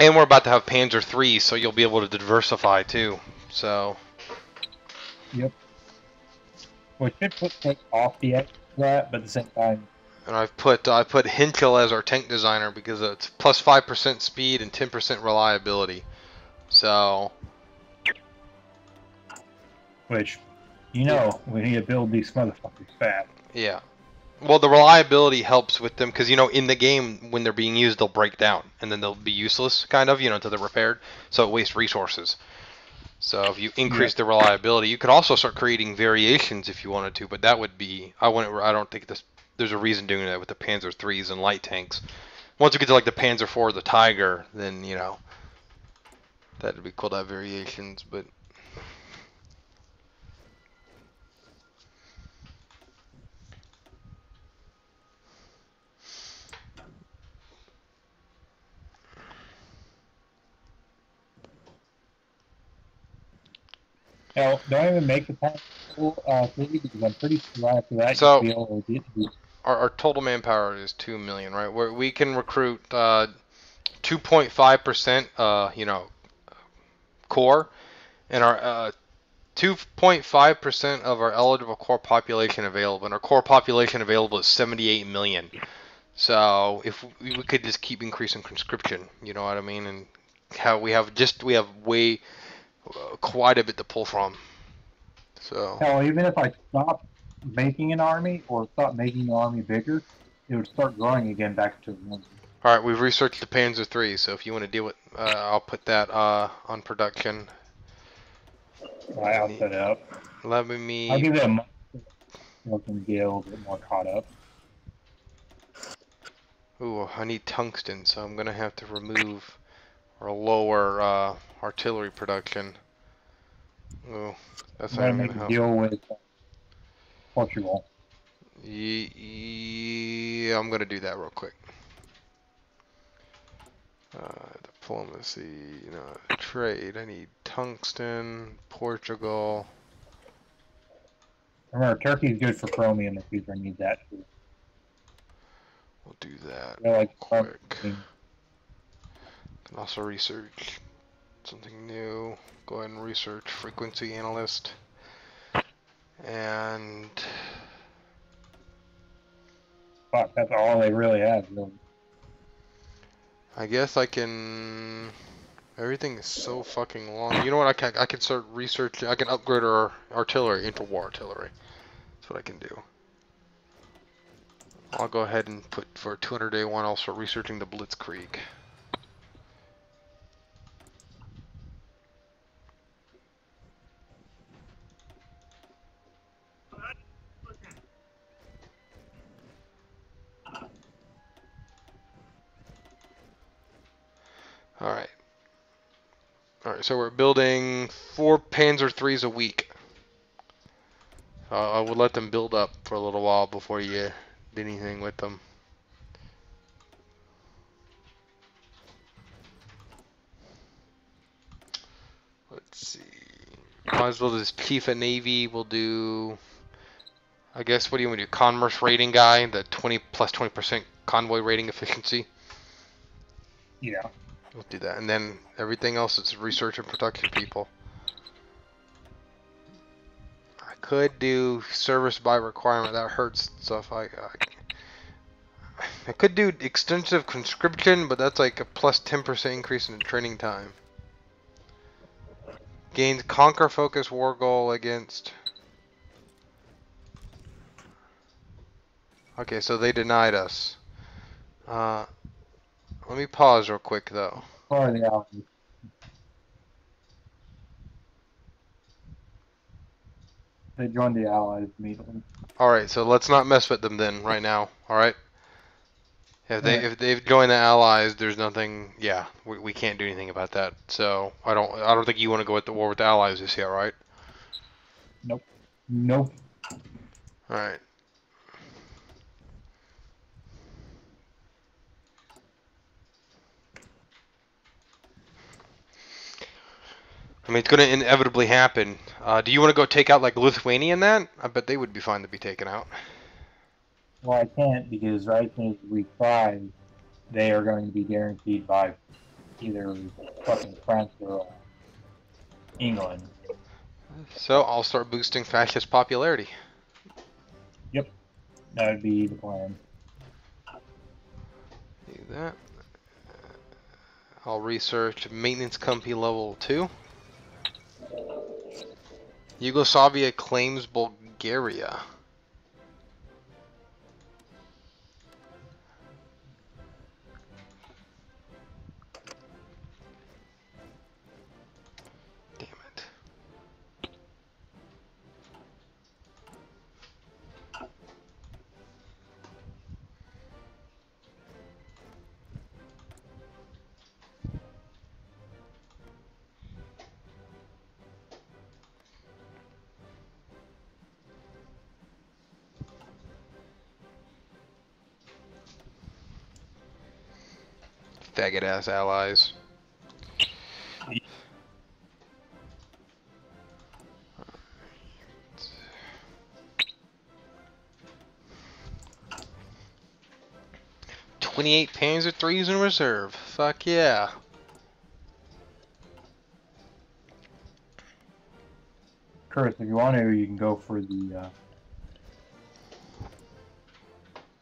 And we're about to have Panzer III, so you'll be able to diversify too. So. Yep. We should put tanks off the edge of that, but at the same time. And I put Hinkel as our tank designer because it's plus 5% speed and 10% reliability. So. Which, you know, we need to build these motherfuckers fast. Yeah. Well, the reliability helps with them because, you know, in the game, when they're being used, they'll break down. And then they'll be useless, kind of, you know, until they're repaired. So it wastes resources. So if you increase the reliability, you could also start creating variations if you wanted to. But that would be... I don't think there's a reason doing that with the Panzer IIIs and light tanks. Once you get to, like, the Panzer IV or the Tiger, then, you know, that would be cool to have variations, but... Hell, don't even make the tank because I'm pretty sure after that So, you'll be able to get to... Our total manpower is 2 million, right? Where we can recruit 2.5%, you know, core, and our 2.5% of our eligible core population available, and our core population available is 78 million. So if we could just keep increasing conscription, you know what I mean, and how we have way quite a bit to pull from. So Hell, even if I stop making an army or stop making the army bigger, it would start growing again back to one. all right, we've researched the Panzer III, so if you want to deal with, I'll put that on production. I'll set it up. Let me. I'll give it a month to looking to get a little bit more caught up. Ooh, I need tungsten, so I'm gonna have to remove or lower artillery production. Ooh, that's I'm not gonna even make gonna a help. deal with Portugal. Yeah, I'm gonna do that real quick. Diplomacy, trade. I need tungsten, Portugal. Remember, Turkey's good for chromium if you ever need that too. We'll do that They're real like quick. chromium. Can also research something new. Go ahead and research frequency analyst. And Fuck, that's all they really have. Really. I guess I can. Everything is so fucking long. You know what? I can start researching. I can upgrade our artillery into war artillery. That's what I can do. I'll go ahead and put for 200-day one. I'll start researching the Blitzkrieg. All right. All right. So we're building 4 Panzer IIIs a week. I would let them build up for a little while before you did anything with them. Let's see. Might as well do this Chief of Navy. We'll do. I guess what do you want to do? Commerce rating guy, the 20 plus 20% convoy rating efficiency. Yeah. We'll do that, and then everything else is research and production people. I could do service by requirement. That hurts stuff. I could do extensive conscription, but that's like a plus 10% increase in training time. Gains conquer focus war goal against. Okay, so they denied us. Let me pause real quick though. Or the Allies. They joined the Allies immediately. All right, so let's not mess with them then right now. All right. Alright. If they've joined the Allies, there's nothing. Yeah, we can't do anything about that. So I don't think you want to go at the war with the Allies this year, right? Nope. Nope. All right. I mean, it's going to inevitably happen. Do you want to go take out like Lithuania in that? I bet they would be fine to be taken out. Well, I can't because right as soon as we try, they are going to be guaranteed by either fucking France or England. So I'll start boosting fascist popularity. Yep. That would be the plan. Do that. I'll research maintenance company level 2. Yugoslavia claims Bulgaria. Damn it. Faggot ass allies. "28 Panzer IIIs in reserve. Fuck yeah." Chris, if you want to, you can go for the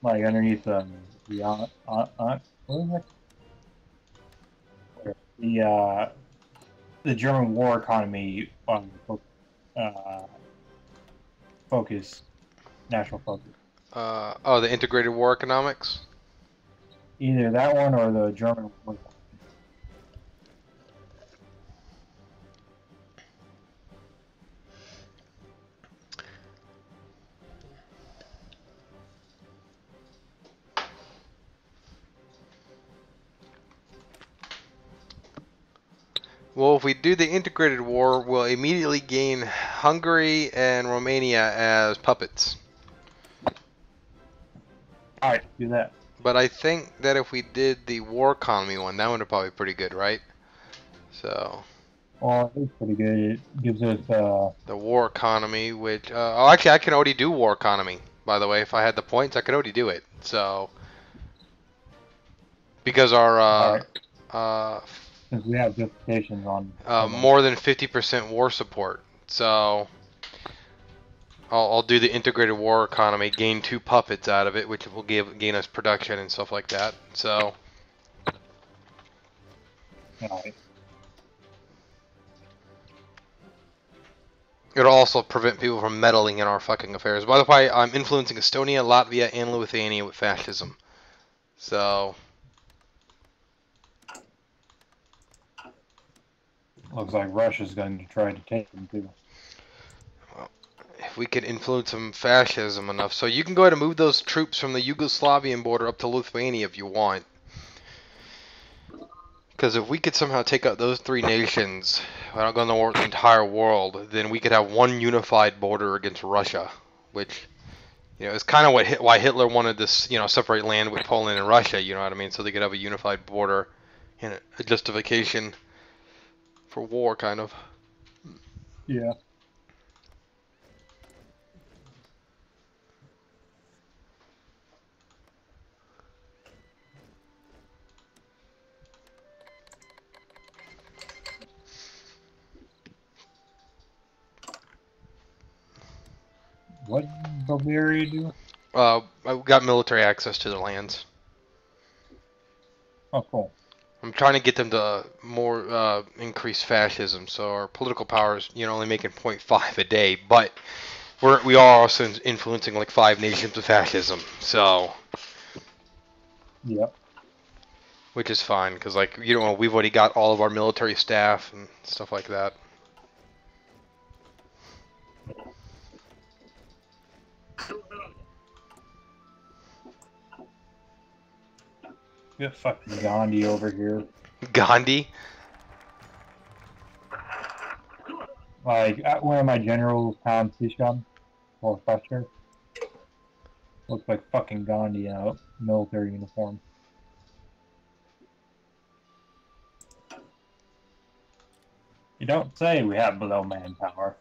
like underneath what is it? The German war economy focus, national focus. Oh, the integrated war economics? Either that one or the German war. Well, if we do the integrated war, we'll immediately gain Hungary and Romania as puppets. Alright, do that. But I think that if we did the war economy one, that one would probably be pretty good, right? So, Well, it's pretty good. It gives us, the war economy, which, oh, actually, I can already do war economy, by the way. If I had the points, I could already do it. So, because our, alright, uh, since we have justifications on more than 50% war support. So, I'll do the integrated war economy, gain 2 puppets out of it, which will gain us production and stuff like that. So, alright. it'll also prevent people from meddling in our fucking affairs. By the way, I'm influencing Estonia, Latvia, and Lithuania with fascism. So, Looks like Russia's going to try to take them too. if we could influence some fascism enough. So you can go ahead and move those troops from the Yugoslavian border up to Lithuania if you want. Because if we could somehow take out those 3 nations without going to war with the entire world, then we could have one unified border against Russia, which, you know, is kind of why Hitler wanted this, you know, separate land with Poland and Russia, you know what I mean? So they could have a unified border and a justification for war, kind of. Yeah. What did Bulgaria do? I've got military access to the lands. Oh, cool. I'm trying to get them to more increase fascism, so our political power is, you know, only making 0.5 a day, but we are also influencing like 5 nations with fascism, so Yep. which is fine because, like, you know, we've already got all of our military staff and stuff like that. We got fucking Gandhi over here. Gandhi. Like, one of my generals, Tom Sisham, or Fletcher, looks like fucking Gandhi in a military uniform. You don't say we have below manpower.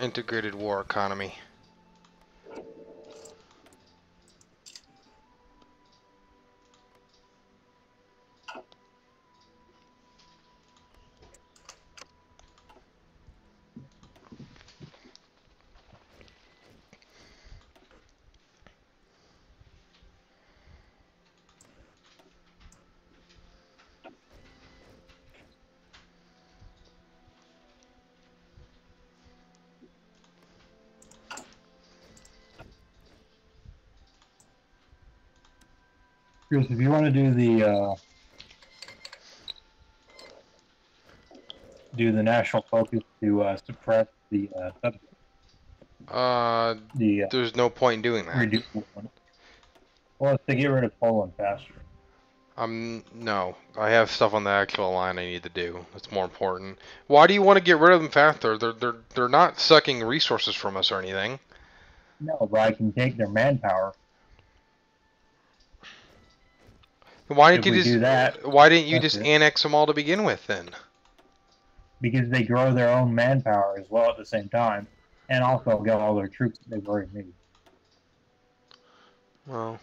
Integrated war economy. Chris, if you want to do the national focus to suppress the There's no point in doing that. reduce one. Well, it's to get rid of Poland faster. No. I have stuff on the actual line I need to do. That's more important. Why do you want to get rid of them faster? They're not sucking resources from us or anything. No, but I can take their manpower. Why If didn't you we do that, Why didn't you that's just it. annex them all to begin with then? Because they grow their own manpower as well at the same time, and also get all their troops that they've already made, Well,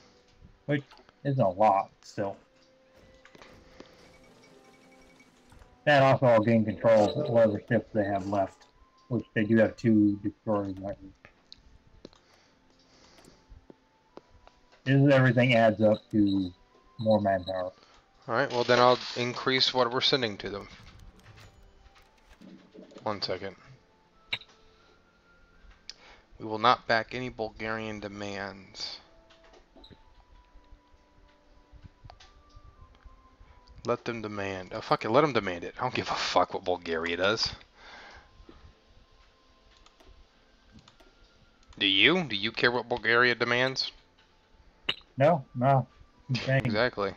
which isn't a lot still. And also I'll gain control of whatever ships they have left, which they do have 2 destroyers right here. Everything adds up to more manpower. alright, well then I'll increase what we're sending to them. 1 second. We will not back any Bulgarian demands. Let them demand. Oh, fuck it, let them demand it. I don't give a fuck what Bulgaria does. Do you? Do you care what Bulgaria demands? No, no. Dang. Exactly.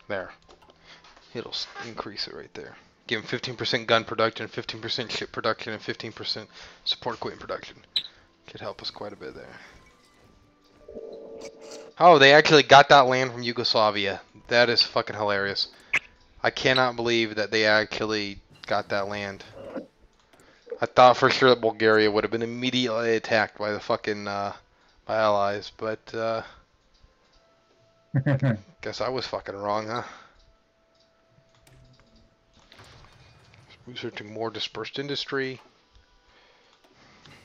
There. It'll increase it right there. Give him 15% gun production, 15% ship production, and 15% support equipment production. Could help us quite a bit there. Oh, they actually got that land from Yugoslavia. That is fucking hilarious. I cannot believe that they actually got that land. I thought for sure that Bulgaria would have been immediately attacked by the fucking by allies, but guess I was fucking wrong, huh? Researching more dispersed industry.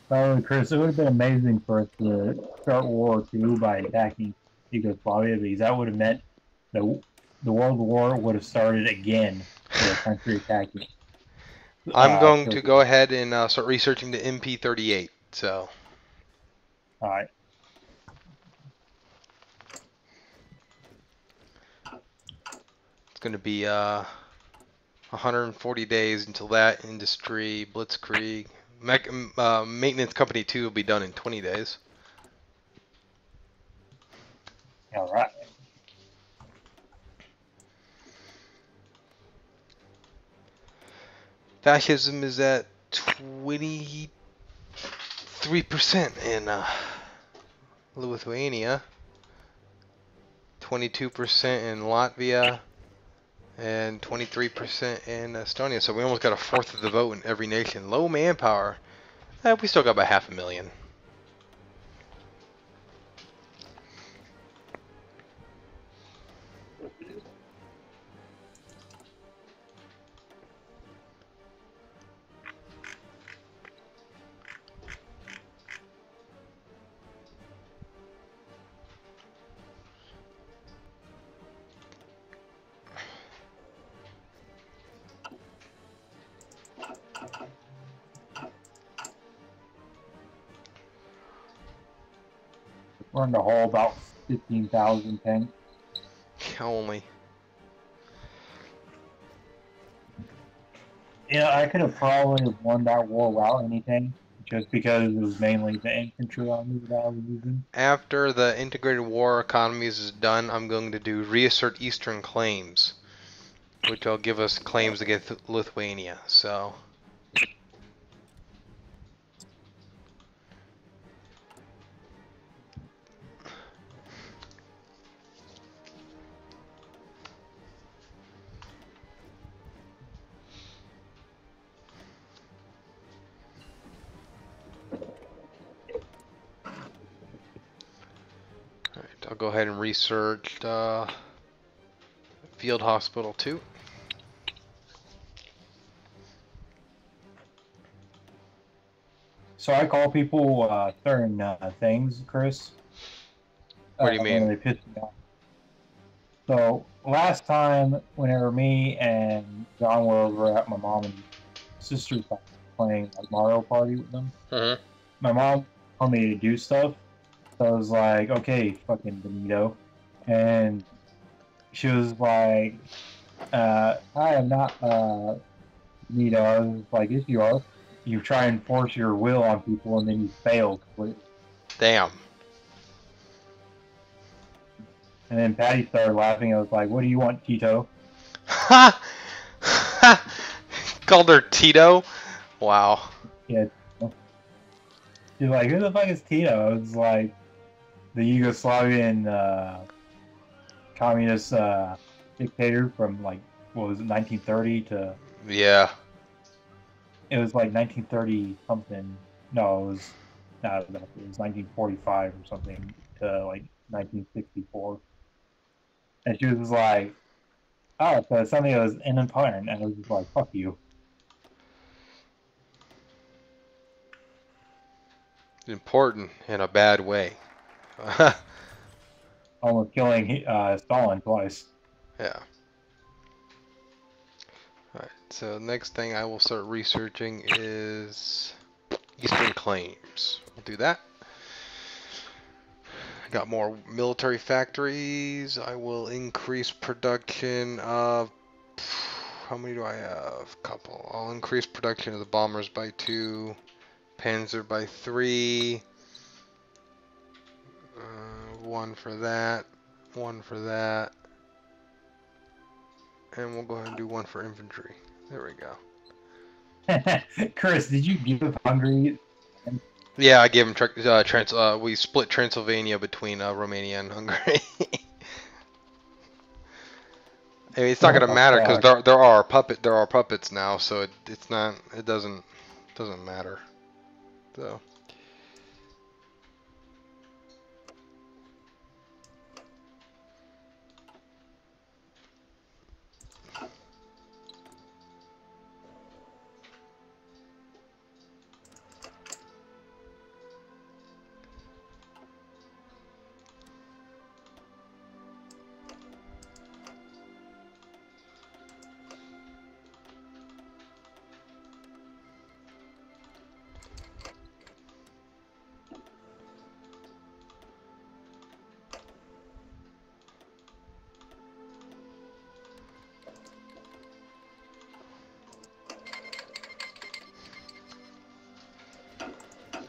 So, Chris, it would have been amazing for us to start World War II by attacking Yugoslavia, because that would have meant the World War would have started again for a country attacking. I'm going to Turkey. go ahead and start researching the MP38. So, All right. it's going to be 140 days until that industry blitzkrieg. Maintenance company 2 will be done in 20 days. All right. Fascism is at 23% in Lithuania, 22% in Latvia, and 23% in Estonia. So we almost got a fourth of the vote in every nation. Low manpower. We still got about 500,000. We're in the hole about 15,000 tanks. Only. Yeah, I could have probably won that war without anything, just because it was mainly the infantry army that I was using. After the integrated war economies is done, I'm going to do reassert eastern claims, which will give us claims against Lithuania. So. Alright, I'll go ahead and research Field Hospital 2. So I call people certain things, Chris. What do you mean? When they piss me off. So last time, whenever me and John were over at my mom and sister's house playing like Mario Party with them, my mom told me to do stuff. So I was like, okay, fucking Benito. And she was like, I am not Benito. I was like, yes, you are. You try and force your will on people and then you fail completely. Damn. And then Patty started laughing. I was like, what do you want, Tito? Ha! Called her Tito? Wow. Yeah. She's like, who the fuck is Tito? I was like, the Yugoslavian communist dictator from like, what was it, 1930 to... Yeah. It was like 1930 something. No, it was not exactly. It was 1945 or something to like 1964. And she was like, oh, so something that was in important. And I was just like, fuck you. Important in a bad way. Almost killing Stalin twice. Yeah. Alright, so next thing I will start researching is Eastern claims. We'll do that. Got more military factories. I will increase production of... How many do I have? Couple. I'll increase production of the bombers by 2, Panzer by 3, one for that, one for that, and we'll go ahead and do one for infantry. There we go. Chris, did you give Hungary? Yeah, I gave him we split Transylvania between Romania and Hungary. I mean, it's not gonna matter because there are puppets now, so it doesn't matter. So.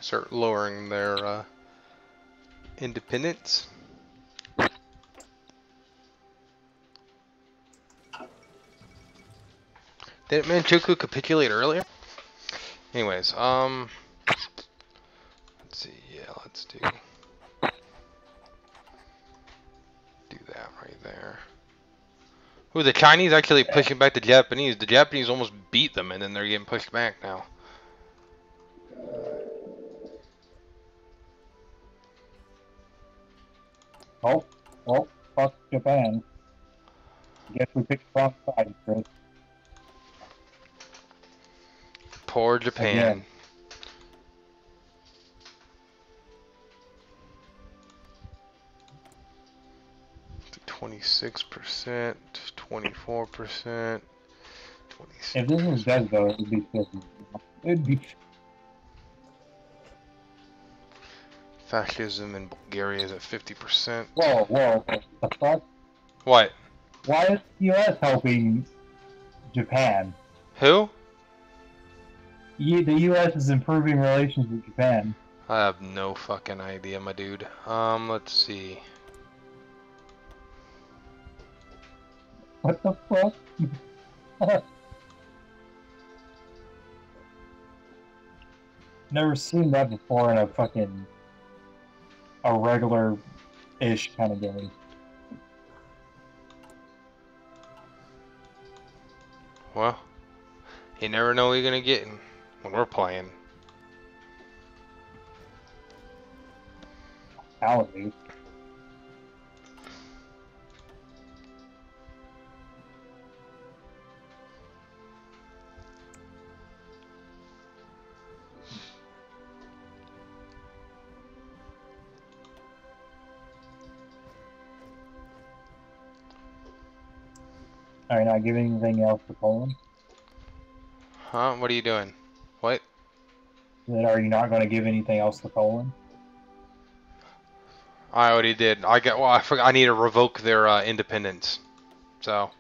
Start lowering their independence. Didn't Manchukuo capitulate earlier? Anyways, let's see. Yeah, let's do that right there. Ooh, the Chinese actually pushing back the Japanese. The Japanese almost beat them, and then they're getting pushed back now. Oh, fuck Japan. Guess we picked the wrong side, Chris. Poor Japan. Again. 26%, 24%, 26%. If this was dead though, it'd be 50. It'd be. Fascism in Bulgaria is at 50%. Whoa, what the fuck? What? Why is the U.S. helping Japan? Who? The U.S. is improving relations with Japan. I have no fucking idea, my dude. Let's see. What the fuck? Never seen that before in a regular-ish kind of game. Well, you never know what you're gonna get when we're playing. Nowadays. Are you not giving anything else to Poland? Huh? What are you doing? What? Then are you not going to give anything else to Poland? I already did. Well, I forgot. I need to revoke their independence. So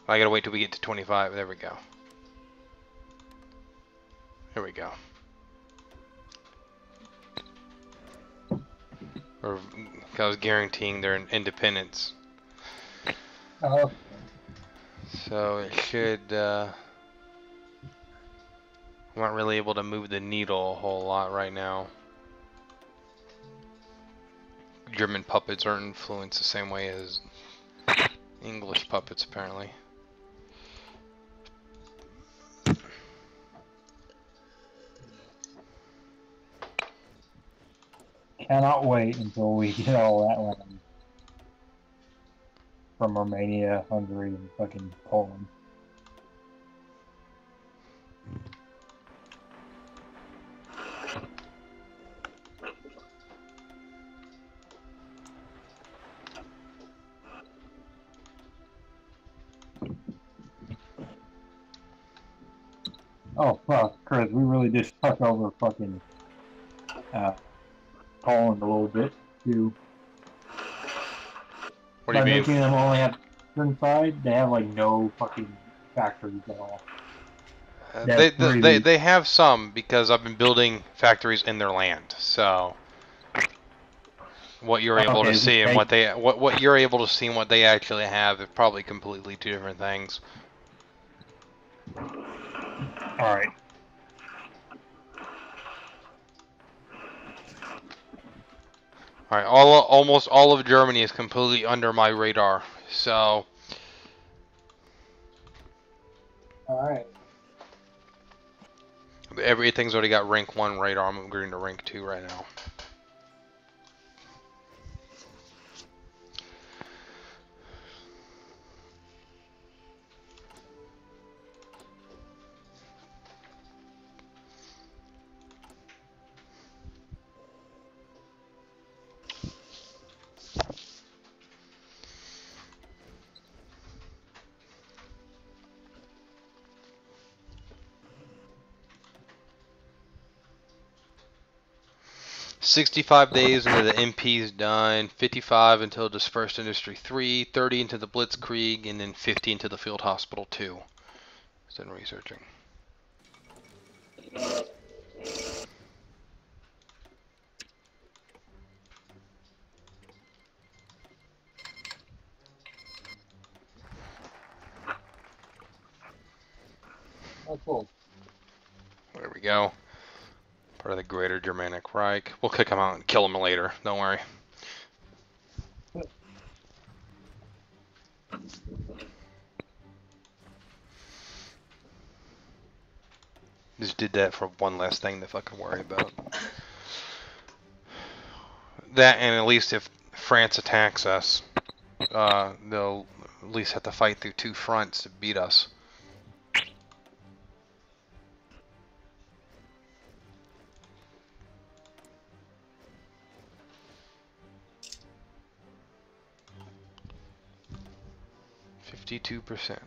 I gotta wait till we get to 25. There we go. There we go. Or I was guaranteeing their independence. Oh. So it should. I'm not really able to move the needle a whole lot right now. German puppets aren't influenced the same way as English puppets, apparently. Cannot wait until we get all that land from Romania, Hungary, and fucking Poland. Oh fuck, Chris, we really just fucked over fucking Poland a little bit too. What do you By mean? making them only have certain side, they have like no fucking factories at all. They have some because I've been building factories in their land. So What you're able to Okay, see and what you're able to see and what they actually have is probably completely two different things. all right. All right, almost all of Germany is completely under my radar. So All right. everything's already got rank 1 radar. I'm upgrading to rank 2 right now. "65 days until the MP's done, 55 until Dispersed Industry 3, 30 into the Blitzkrieg, and then 50 into the Field Hospital 2. Still researching. Oh, cool. There we go. Part of the Greater Germanic Reich. We'll kick them out and kill them later. Don't worry. Just did that for one less thing to fucking worry about. That, and at least if France attacks us, they'll at least have to fight through 2 fronts to beat us. "52%.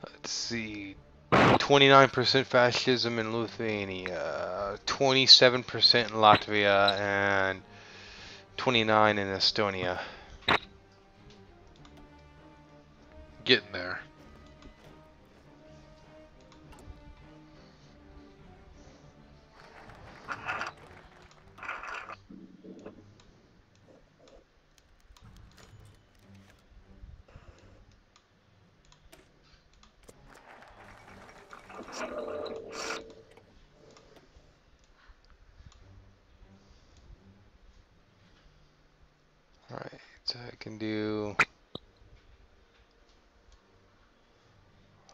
Let's see. 29% fascism in Lithuania, 27% in Latvia, and 29% in Estonia. Getting there. Alright, so I can do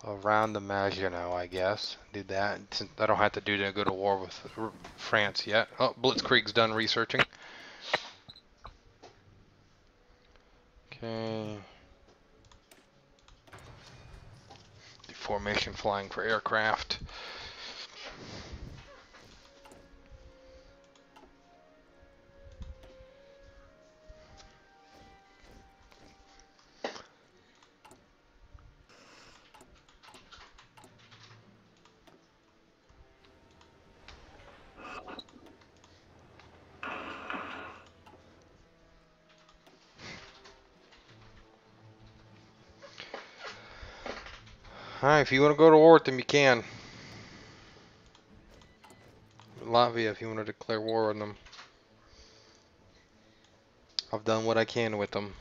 around the Maginot, I guess. Do that. Since I don't have to go to war with France yet. Oh, Blitzkrieg's done researching. Okay. Formation flying for aircraft. Alright, if you want to go to war with them, you can. Latvia, if you want to declare war on them. I've done what I can with them.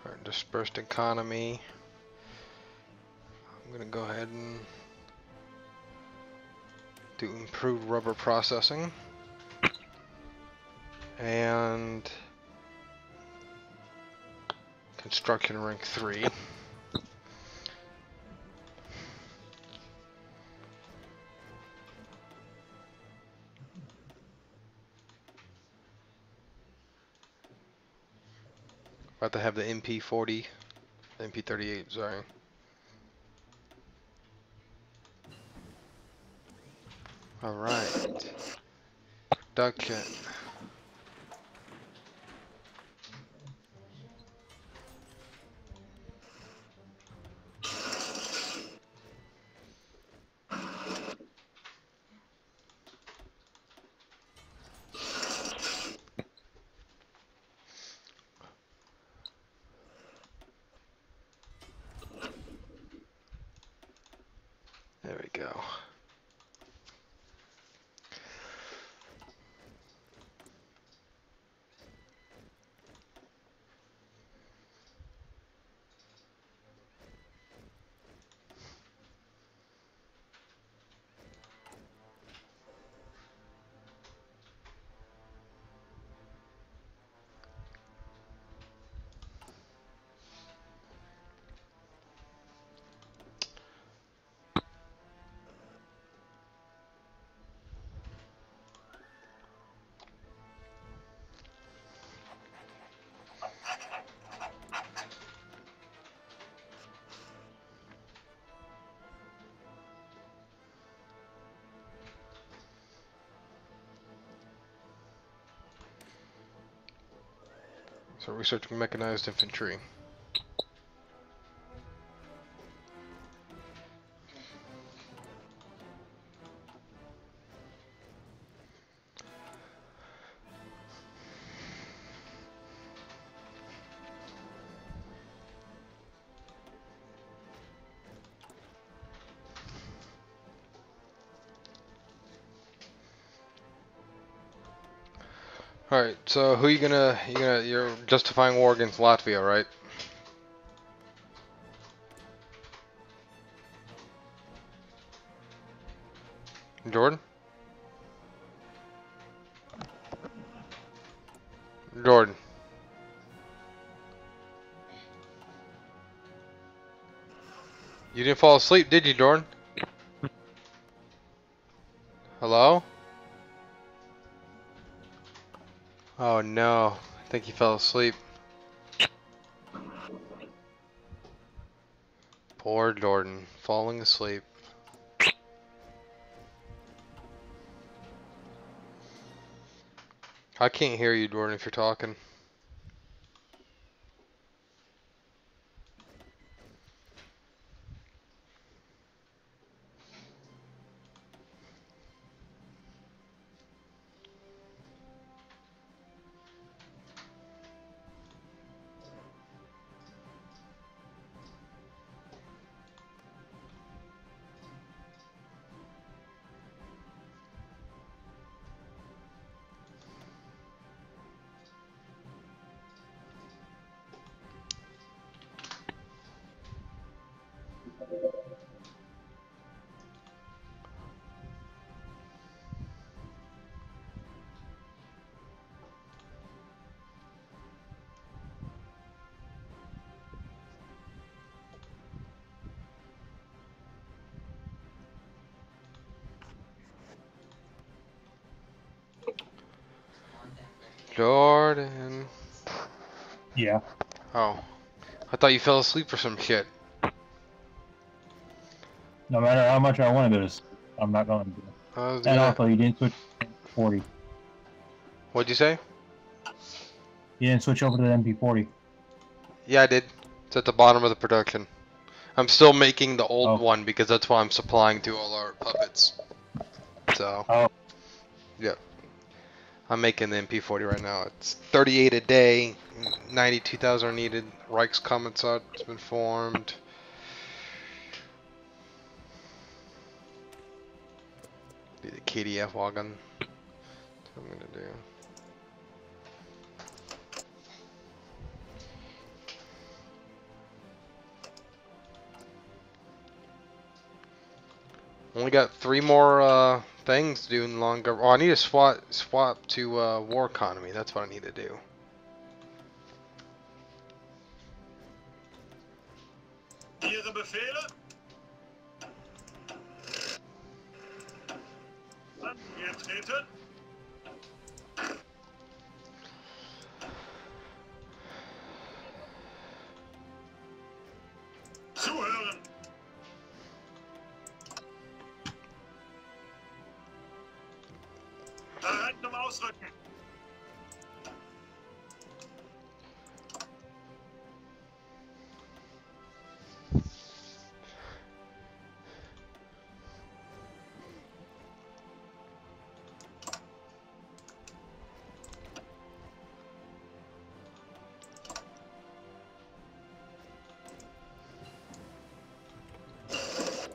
Alright, dispersed economy. I'm going to go ahead and do improved rubber processing. And construction rank 3. About to have the MP40, MP38, sorry. Alright. Production. There we go. So researching mechanized infantry. Alright, so who you're justifying war against Latvia, right? Jordan? Jordan. You didn't fall asleep, did you, Jordan? Hello? Oh no, I think he fell asleep. Poor Jordan, falling asleep. I can't hear you, Jordan, if you're talking. Jordan. Yeah. Oh, I thought you fell asleep or some shit. No matter how much I want to go to sleep, I'm not going to. I was And gonna... also, you didn't switch to 40. What'd you say? You didn't switch over to the MP40. Yeah, I did. It's at the bottom of the production. I'm still making the old Oh. one because that's what I'm supplying to all our puppets. So, Oh. yep. I'm making the MP40 right now. It's 38 a day, 92,000 are needed. Reich's Kommissar has been formed. Be the KDF wagon. That's what I'm gonna do. Only got 3 more things doing longer. Oh, I need to swap to war economy. That's what I need to do. Ihre Befehle? Angetreten. Zuhören. Bereit zum Ausrücken.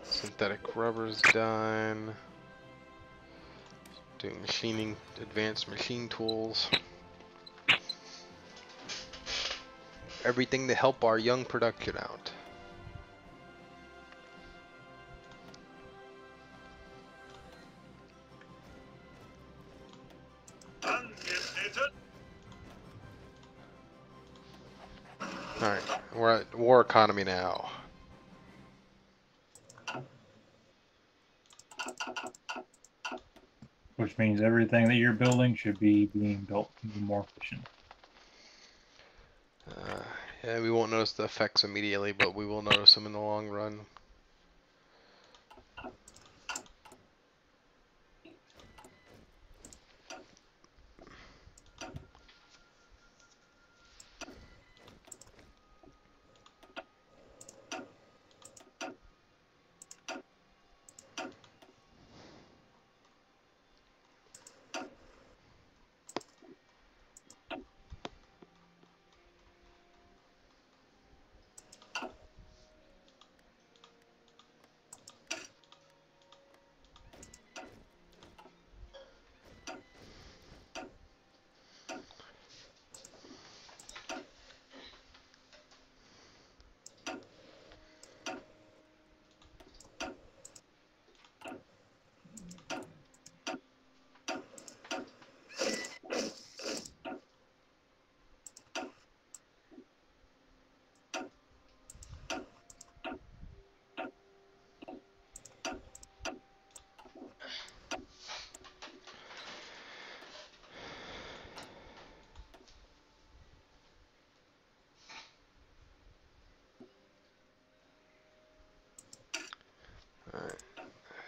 Synthetic rubber's done. Doing machining, advanced machine tools. Everything to help our young production out. Angetreten. Alright, we're at war economy now. Which means everything that you're building should be being built to be more efficient. Yeah, we won't notice the effects immediately, but we will notice them in the long run.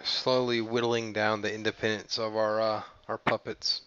Slowly whittling down the independence of our puppets.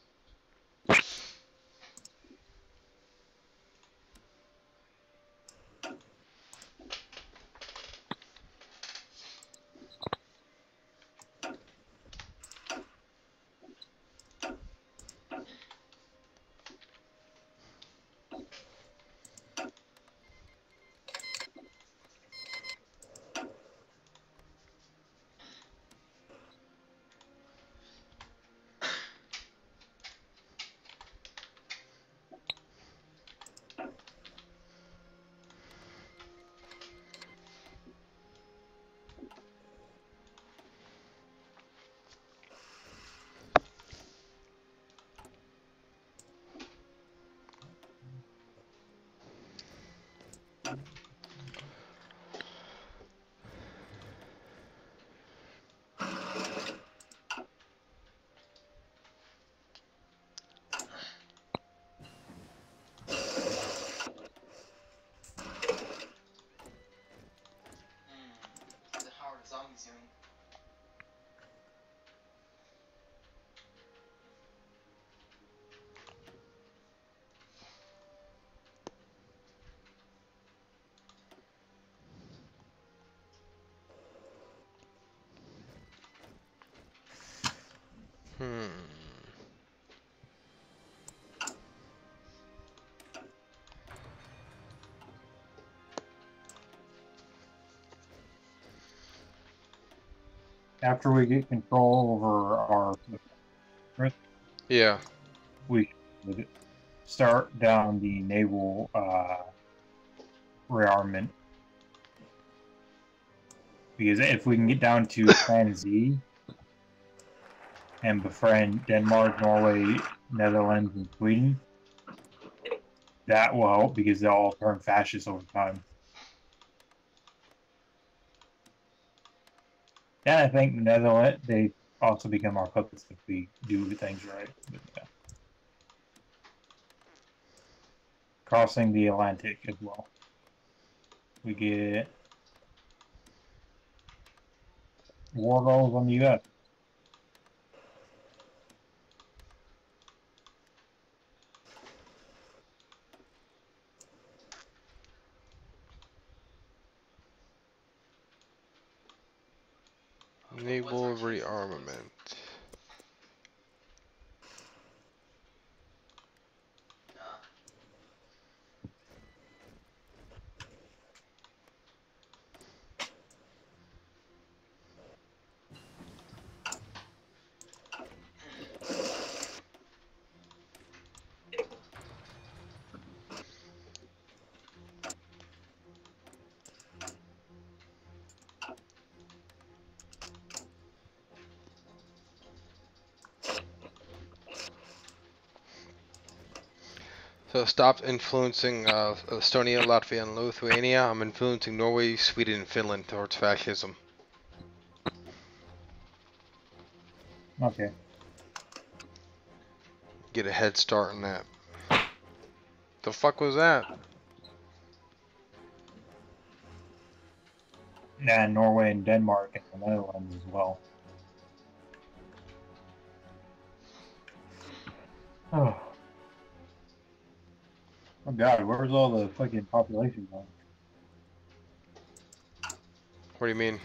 After we get control over our, Yeah. we should start down the naval rearmament. Because if we can get down to Plan Z, and befriend Denmark, Norway, Netherlands, and Sweden. That will help because they'll all turn fascist over time. And I think the Netherlands, they also become our puppets if we do things right. But, yeah. Crossing the Atlantic as well. We get war goals on the U.S. Naval rearmament. So stop influencing Estonia, Latvia, and Lithuania. I'm influencing Norway, Sweden, and Finland towards fascism. Okay. Get a head start on that. The fuck was that? And Norway and Denmark and the Netherlands as well. Oh. Oh god, where's all the fucking population going? What do you mean?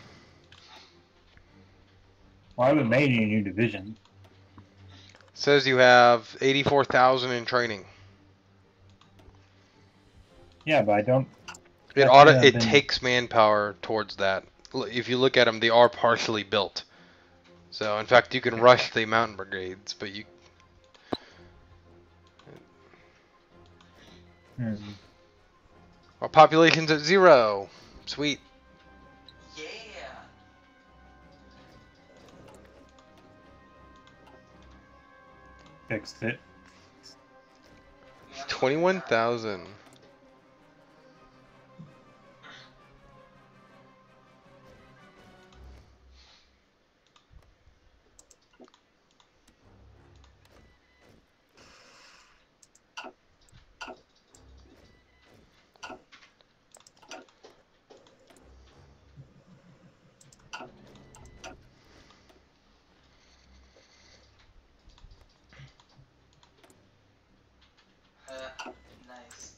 Well, I haven't made any new divisions. Says you have 84,000 in training. Yeah, but I don't. It takes manpower towards that. If you look at them, they are partially built. So in fact, you can rush the mountain brigades, but you. Our population's at 0. Sweet. Yeah. Fixed it. 21,000. Nice.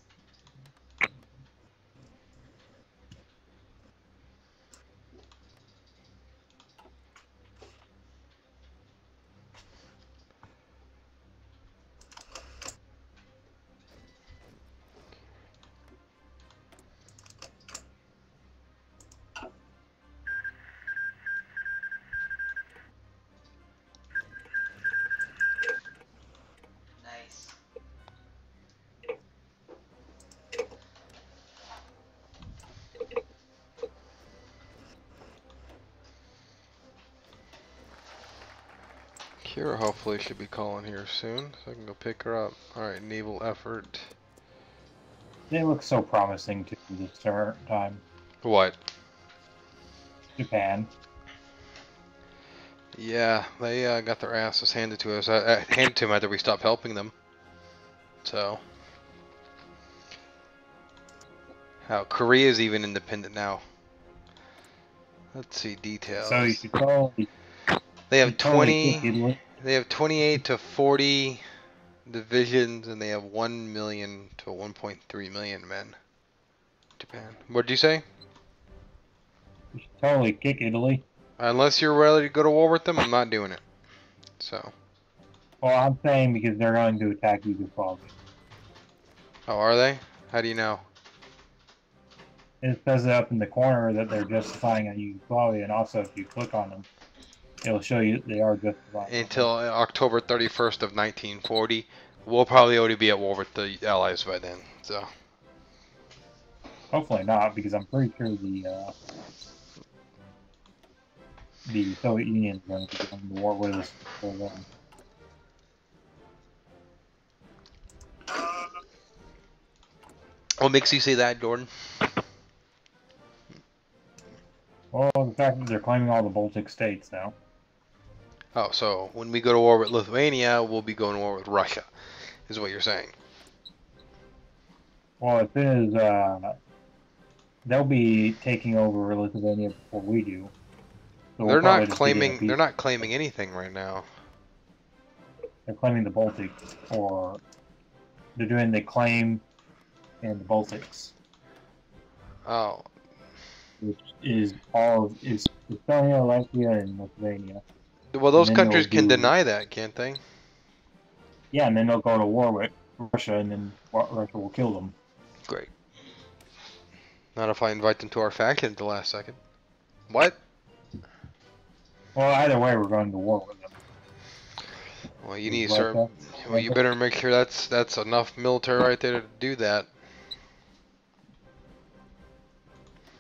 Nice. Kira hopefully should be calling here soon, so I can go pick her up. Alright, naval effort. They look so promising to this time. What? Japan. Yeah, they got their asses handed to us. I handed to them after we stopped helping them. So. How Korea's even independent now. Let's see details. So you should totally. They have you totally 20. They have 28 to 40 divisions, and they have 1 million to 1.3 million men. Japan. What did you say? You should totally kick Italy. Unless you're ready to go to war with them, I'm not doing it. So. Well, I'm saying because they're going to attack Yugoslavia. Oh, are they? How do you know? It says up in the corner that they're justifying on Yugoslavia, and also if you click on them, it'll show you they are justifying. Until October 31st of 1940, we'll probably already be at war with the Allies by then. So. Hopefully not, because I'm pretty sure the Soviet Union is going to be going to war with us for them. What makes you say that, Jordan? Well, the fact that they're claiming all the Baltic states now. Oh, so when we go to war with Lithuania, we'll be going to war with Russia, is what you're saying. Well, as soon as they'll be taking over Lithuania before we do. So They're we'll probably not just be getting a claiming. piece. They're not claiming anything right now. They're claiming the Baltics, or they're doing the claim in the Baltics, Oh, which is all is Estonia, Latvia, and Lithuania. well, those And then countries they'll can do- deny that, can't they? Yeah, and then they'll go to war with Russia, and then Russia will kill them. Great. Not if I invite them to our faction at the last second. What? Well, either way, we're going to war with them. Well, you need to Russia. start. Well, you better make sure that's enough military right there to do that.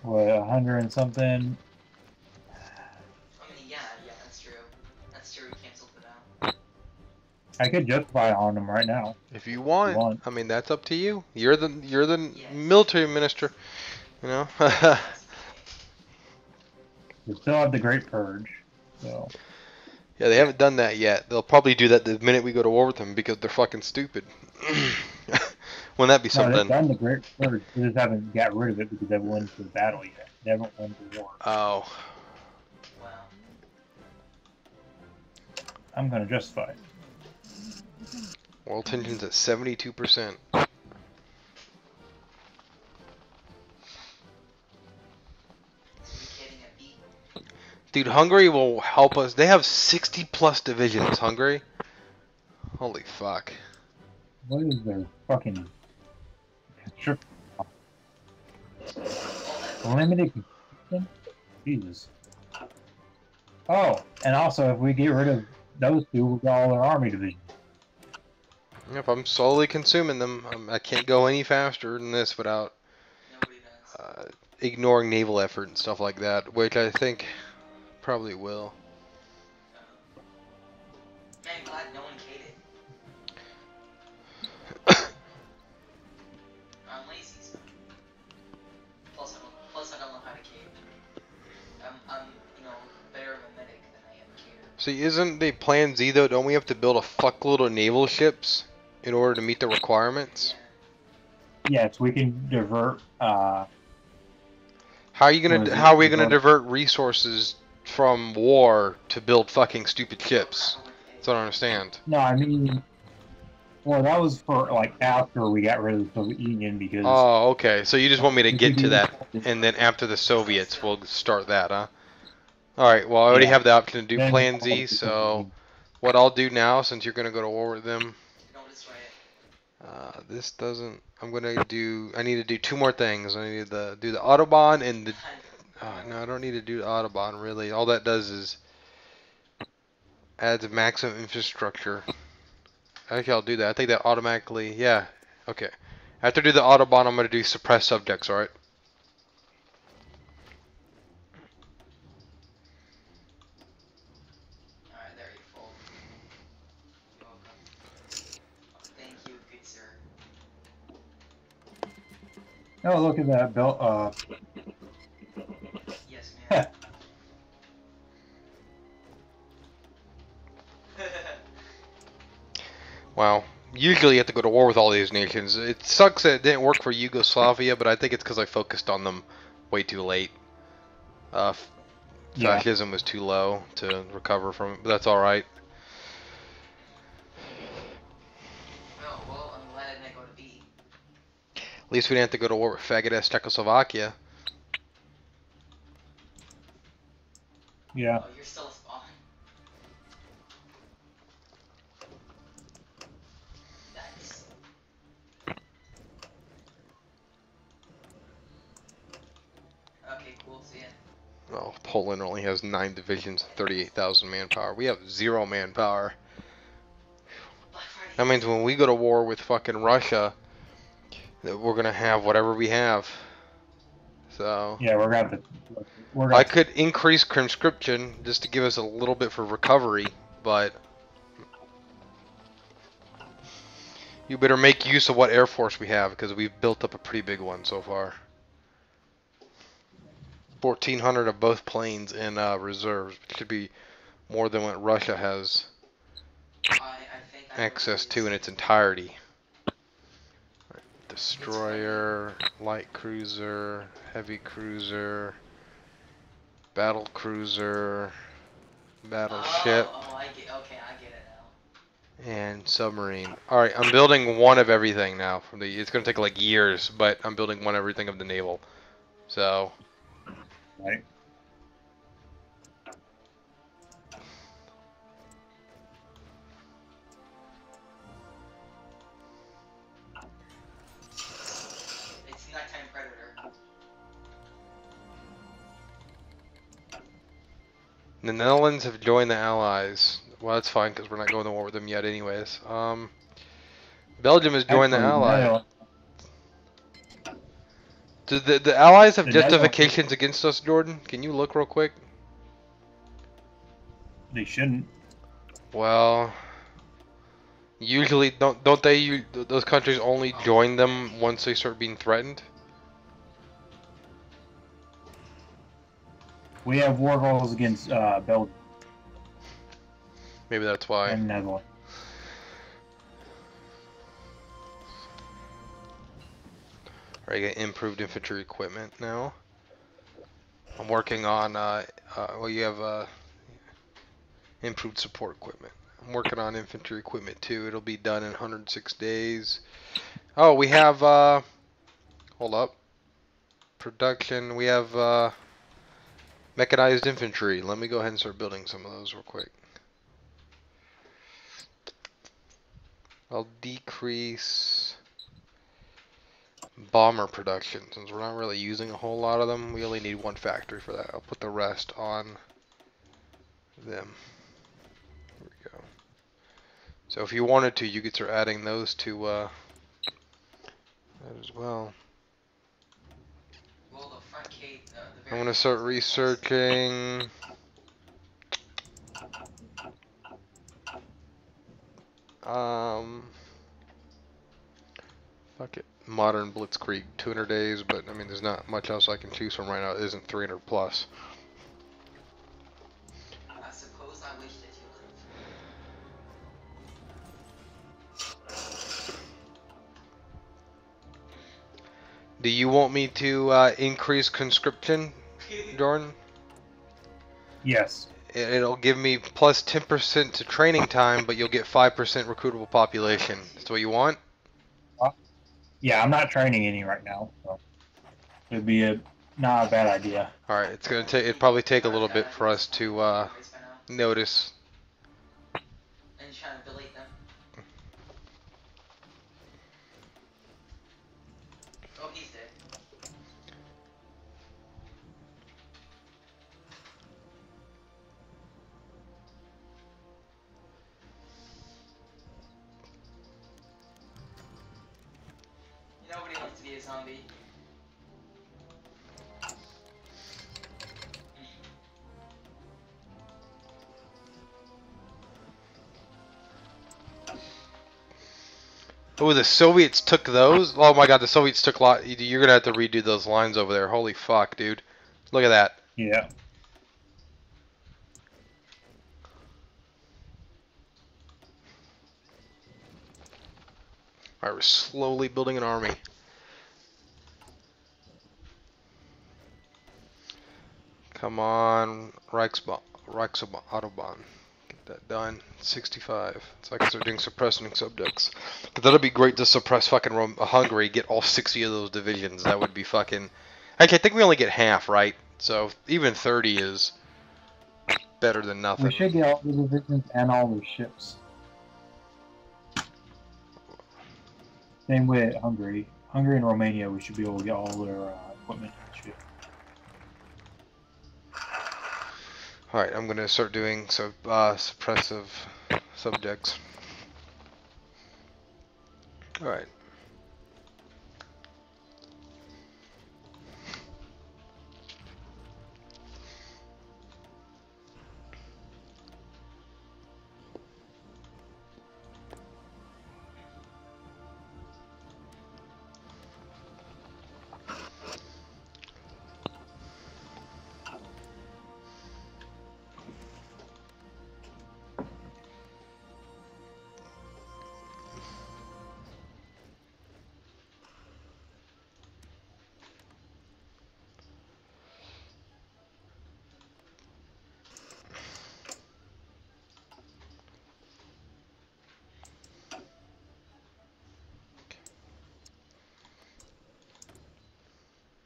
What, 100 and something? I mean, yeah, that's true. That's true. We canceled it out. I could justify on them right now. If you want, want. I mean, that's up to you. You're the Yes. military minister, you know. Yes. We still have the Great Purge, so Yeah, they haven't done that yet. They'll probably do that the minute we go to war with them because they're fucking stupid. Wouldn't that be no, they've something? done the Great Purge. They just haven't got rid of it because they haven't won the battle yet. They haven't won the war. Oh, Wow. I'm gonna justify it. world tension's at 72%. Getting a beat. Dude, Hungary will help us. They have 60 plus divisions. Hungary. Holy fuck. What is their fucking limited conscription? Jesus. Oh, and also if we get rid of those two, we got all their army divisions. If I'm slowly consuming them, I can't go any faster than this without Nobody does. ignoring naval effort and stuff like that, which I think probably will. Man, glad no one cated. I'm lazy. So. Plus, I don't know how to cade. I'm, better of a medic than I am a cater. See, isn't the plan Z though? Don't we have to build a fuckload of naval ships in order to meet the requirements? Yes, we can divert. How are you gonna? Or is it How are we gonna divert- divert resources from war to build fucking stupid ships? That's what I don't understand. No, I mean, well, that was for like after we got rid of the Soviet Union because. Oh, okay. So you just want me to we get could to do- that, and then after the Soviets, we'll start that, huh? All right. Well, I already Yeah. have the option to do Then- Plan Z. So what I'll do now, since you're gonna go to war with them, Don't destroy it. this doesn't. I'm gonna do. I need to do two more things. I need to do the Autobahn and the. Oh, no, I don't need to do the Autobahn really. All that does is adds maximum infrastructure. Okay, I'll do that. I think that automatically. Yeah. Okay. After I do the Autobahn, I'm gonna do suppress subjects. All right. Alright, there you fall. You're welcome. Thank you, good sir. Oh, look at that, Bill. Yes, ma'am. Wow. Usually you have to go to war with all these nations. It sucks that it didn't work for Yugoslavia, but I think it's because I focused on them way too late. Yeah. Fascism was too low to recover from it, but that's alright. well, I'm glad I didn't go to B. At least we didn't have to go to war with faggot-ass Czechoslovakia. Yeah. Oh, you're still a spawn. Nice. Okay, cool, see ya. Oh, Poland only has 9 divisions, 38,000 manpower. We have 0 manpower. Black Friday. That means when we go to war with fucking Russia, that we're gonna have whatever we have. So Yeah, we're gonna have to. We're I gonna. could increase conscription just to give us a little bit for recovery, but you better make use of what Air Force we have because we've built up a pretty big one so far. 1,400 of both planes in reserves, which should be more than what Russia has I think I access to in released- its entirety. Destroyer, light cruiser, heavy cruiser, battle cruiser, battleship, Oh, I get. Okay, I get it now. and submarine. Alright, I'm building one of everything now. It's going to take like years, but I'm building one of everything of the naval. So, Right. It's nighttime predator. the Netherlands have joined the Allies. Well, that's fine because we're not going to war with them yet anyways. Belgium has joined the Actually, Allies. Do the Allies have The Netherlands- justifications against us, Jordan? Can you look real quick? They shouldn't. Well, usually don't they those countries only join them once they start being threatened? We have war goals against Belgium Maybe that's why. and Netherlands. I get improved infantry equipment now. I'm working on well, you have improved support equipment. I'm working on infantry equipment too. It'll be done in 106 days. Oh, we have hold up. Production. We have mechanized infantry. Let me go ahead and start building some of those real quick. I'll decrease bomber production since we're not really using a whole lot of them. We only need one factory for that. I'll put the rest on them. There we go. So if you wanted to, you could start adding those to that as well. Well, the front gate. The I'm gonna start researching. Fuck it. Modern Blitzkrieg, 200 days, but I mean, there's not much else I can choose from right now. It isn't 300 plus. I suppose I wish that you lived. Do you want me to increase conscription, Jordan? Yes. It'll give me plus 10% to training time, but you'll get 5% recruitable population. That's what you want? Yeah, I'm not training any right now, so it'd be not a bad idea. Alright, it's gonna take. It'd probably take a little bit for us to notice. And trying to delete them. Oh, he's dead. Nobody wants to be a zombie. Oh, the Soviets took those? Oh my god, the Soviets took a lot. You're gonna have to redo those lines over there. Holy fuck, dude. Look at that. Yeah. Alright, we're slowly building an army. Come on, Autobahn. Get that done. 65. So I can start doing suppressing subjects. But that'll be great to suppress fucking Hungary, get all 60 of those divisions. That would be fucking... Actually, I think we only get half, right? So even 30 is better than nothing. We should get all the divisions and all the ships. Same way at Hungary. Hungary and Romania, we should be able to get all their equipment and shit. Alright, I'm gonna start doing suppressive subjects. Alright.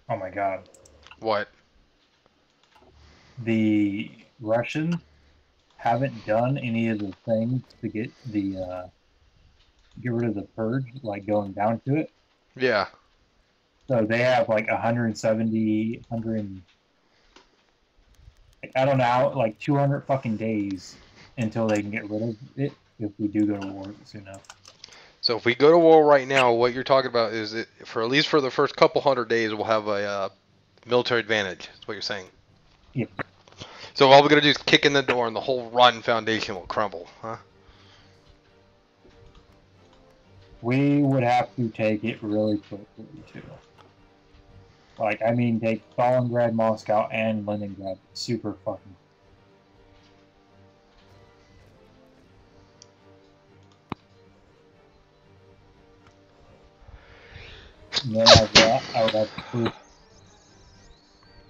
Oh my god. What? The Russians haven't done any of the things to get rid of the purge, like going down to it. Yeah. So they have like 170, 100, I don't know, like 200 fucking days until they can get rid of it if we do go to war soon enough. So if we go to war right now, what you're talking about is that for at least for the first couple 100 days, we'll have a military advantage. That's what you're saying. Yeah. So all we're gonna do is kick in the door, and the whole rotten foundation will crumble, huh? We would have to take it really quickly too. Like, I mean, take Stalingrad, Moscow, and Leningrad super fucking. And then after that, I would have to push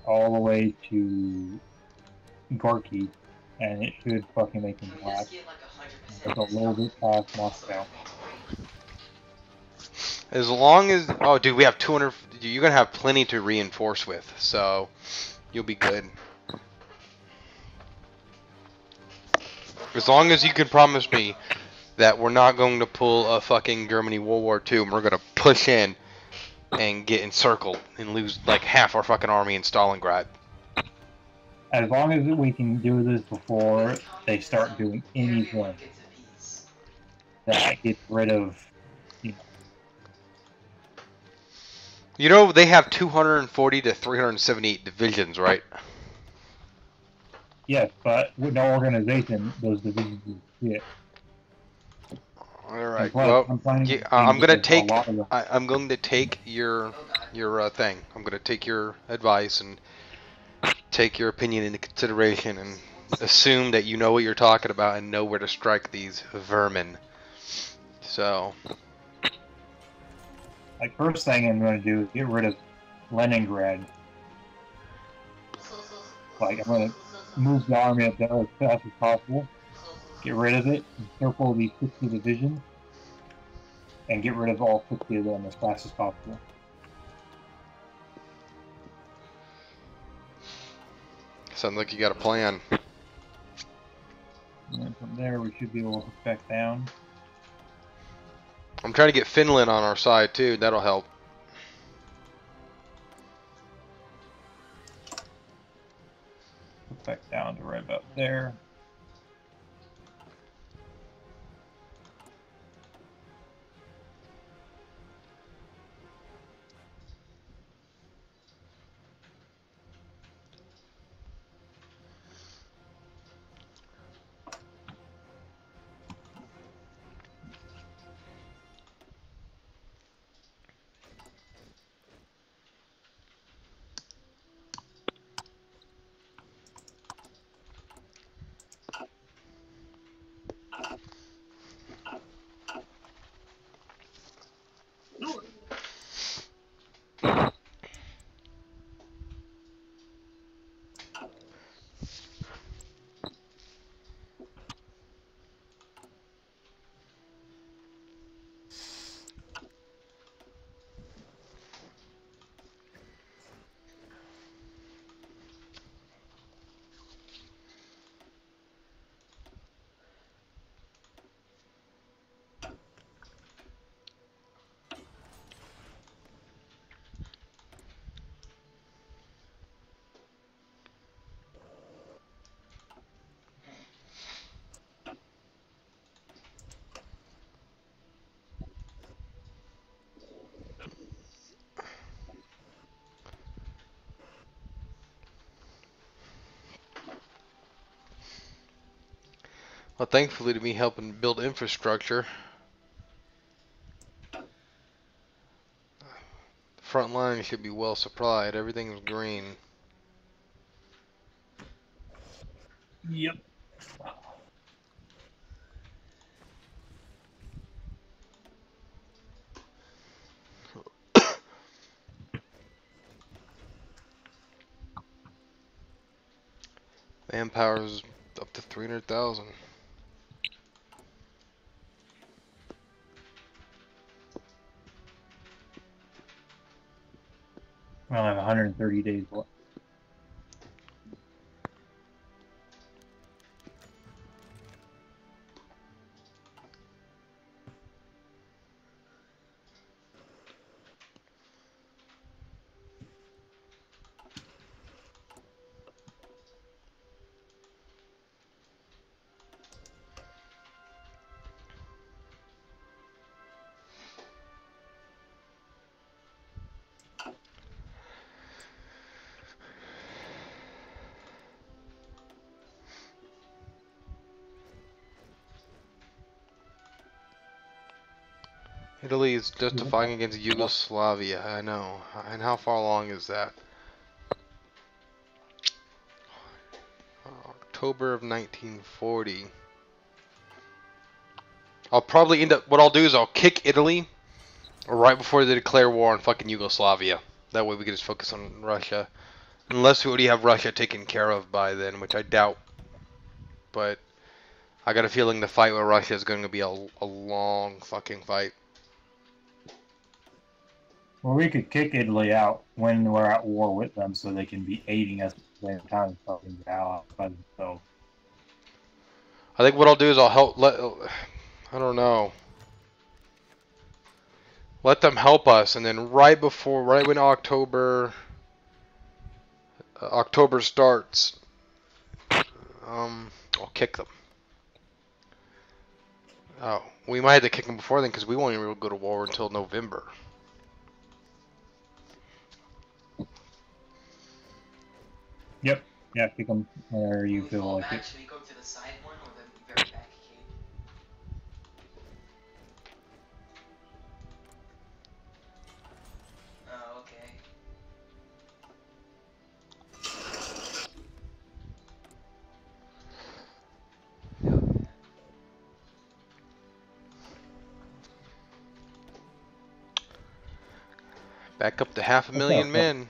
all the way to Gorky, and it should fucking make him Can we black. just get like 100% It's a little bit past Moscow. As long as dude, we have 200. You're gonna have plenty to reinforce with, so you'll be good. As long as you can promise me that we're not going to pull a fucking Germany World War II, and we're gonna push in and get encircled and lose like half our fucking army in Stalingrad. As long as we can do this before they start doing anything that gets rid of, you know. You know they have 240 to 378 divisions, right? Yes, but with no organization, those divisions is shit. All right. Plus, Well, I'm planning yeah, to I'm gonna use a take. lot of them. I'm going to take your thing. I'm gonna take your advice and take your opinion into consideration and assume that you know what you're talking about and know where to strike these vermin. So. Like, first thing I'm going to do is get rid of Leningrad. Like, I'm going to move the army up there as fast as possible, get rid of it, encircle the 60 divisions, and get rid of all 60 of them as fast as possible. Sounds like you got a plan. And then from there, we should be able to hook back down. I'm trying to get Finland on our side too. That'll help. Hook back down to right about there. Well, thankfully to me helping build infrastructure. Front line should be well supplied. Everything's green. Yep. Manpower's up to 300,000. Well, I have 130 days left. Italy is justifying against Yugoslavia. I know. And how far along is that? October of 1940. I'll probably end up. What I'll do is I'll kick Italy right before they declare war on fucking Yugoslavia. That way we can just focus on Russia. Unless we already have Russia taken care of by then, which I doubt. But I got a feeling the fight with Russia is going to be a long fucking fight. Well, we could kick Italy out when we're at war with them, so they can be aiding us at the same time, fucking allies by themselves. I think what I'll do is I'll help. I don't know. Let them help us, and then right when October starts, I'll kick them. Oh, we might have to kick them before then because we won't even go to war until November. Yep. Yeah, kick them where you feel like it. Should we go to the side one or the very back cave? Oh, okay. Back up to 500,000 men.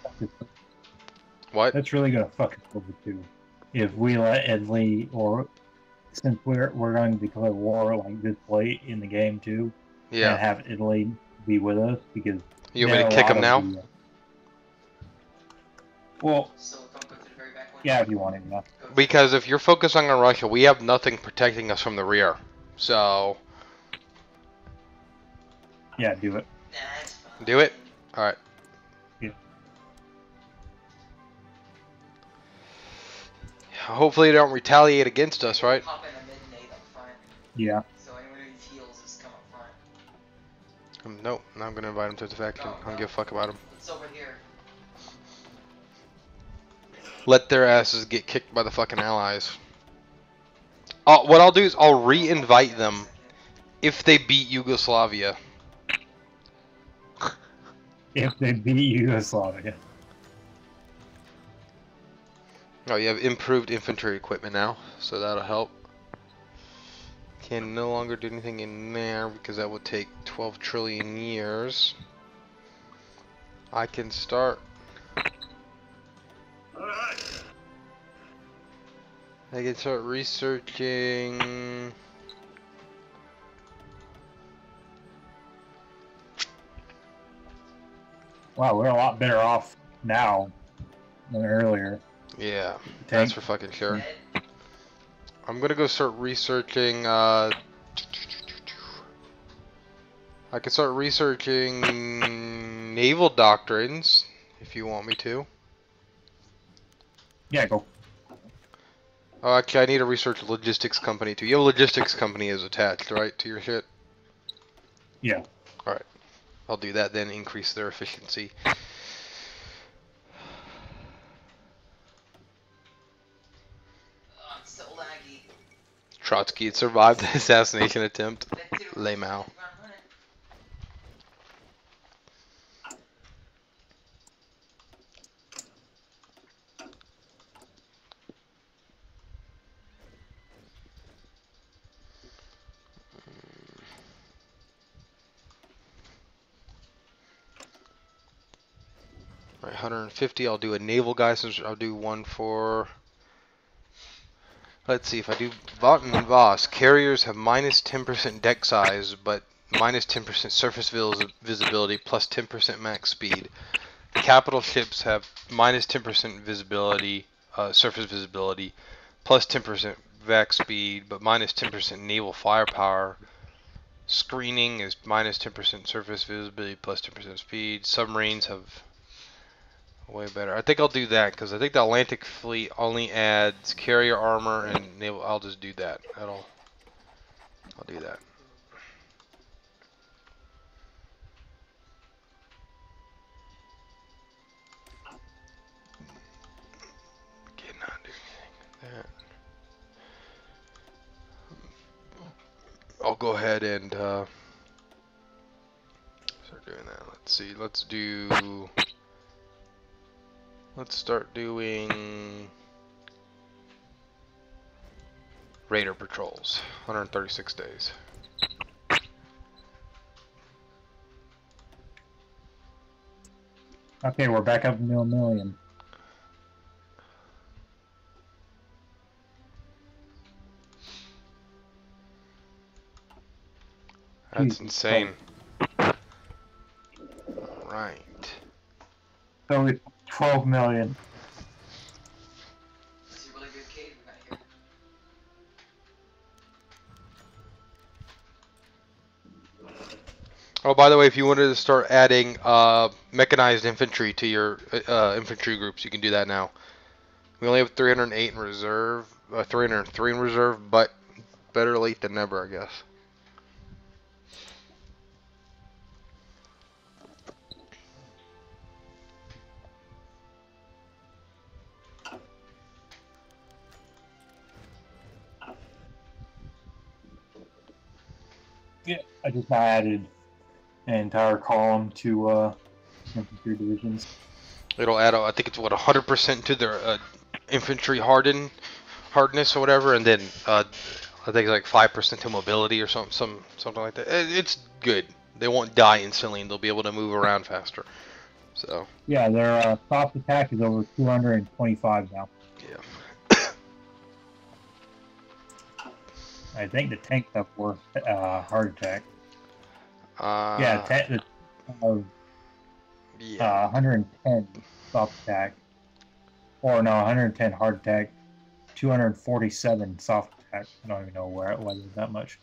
What? That's really gonna fuck us over too. If we let Italy, or since we're going to declare war like this late in the game too, Yeah. and have Italy be with us, because You want me to kick them now? Well, So don't go to the very back one? yeah, if you want it, yeah. Because if you're focusing on Russia, we have nothing protecting us from the rear. So Yeah, do it. That's fine. do it. All right. Yeah. Hopefully they don't retaliate against us, right? Pop in a mid-nade up front, Yeah. so anyone who needs heals just come up front. Nope. I'm gonna invite them to the faction. I don't give a fuck about them. It's over here. Let their asses get kicked by the fucking allies. What I'll do is I'll re-invite them if they beat Yugoslavia. If they beat Yugoslavia. Oh, you have improved infantry equipment now, so that'll help. Can no longer do anything in there because that would take 12 trillion years. I can start. Alright. I can start researching. Wow, we're a lot better off now than earlier. Yeah, that's for fucking sure. I'm gonna go start researching. I can start researching naval doctrines if you want me to. Yeah, go. Oh, actually, I need to research a logistics company too. Your logistics company is attached, right, to your shit? Yeah. Alright. I'll do that then, increase their efficiency. Oh, it's so laggy. Trotsky had survived the assassination attempt. Lay Mao. Right, 150. I'll do a naval guy. Since I'll do one for. Let's see if I do Vought and Voss. Carriers have minus 10% deck size, but minus 10% surface visibility, plus 10% max speed. capital ships have minus 10% visibility, surface visibility, plus 10% vac speed, but minus 10% naval firepower. Screening is minus 10% surface visibility, plus 10% speed. Submarines have way better. I think I'll do that because I think the Atlantic fleet only adds carrier armor and naval. I'll just do that. I'll do that. Cannot do anything with that. I'll go ahead and start doing that. Let's see. Let's start doing Raider patrols. 136 days. Okay, we're back up to million. That's Jesus insane. Alright. So it's 12 million. This is a really good cave we got here. Oh, by the way, if you wanted to start adding mechanized infantry to your infantry groups, you can do that now. We only have 308 in reserve, 303 in reserve, but better late than never, I guess. Yeah, I just added an entire column to infantry divisions. It'll add, I think it's what, 100% to their infantry hardness or whatever, and then I think it's like 5% to mobility or something like that. It's good. They won't die instantly, and they'll be able to move around faster. So. Yeah, their soft attack is over 225 now. Yeah. I think the tank stuff were hard attack. Yeah, 110 soft attack. Or no, 110 hard attack, 247 soft attack. I don't even know why there's that much.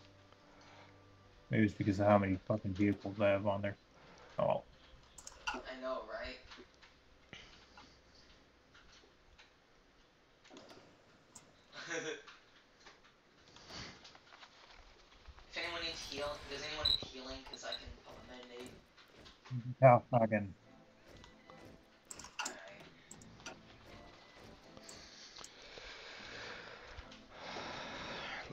Maybe it's because of how many fucking vehicles I have on there. Oh. I know, right? If anyone needs heal, does anyone need healing? Because I can put a med-aid. Yeah, fucking. Alright.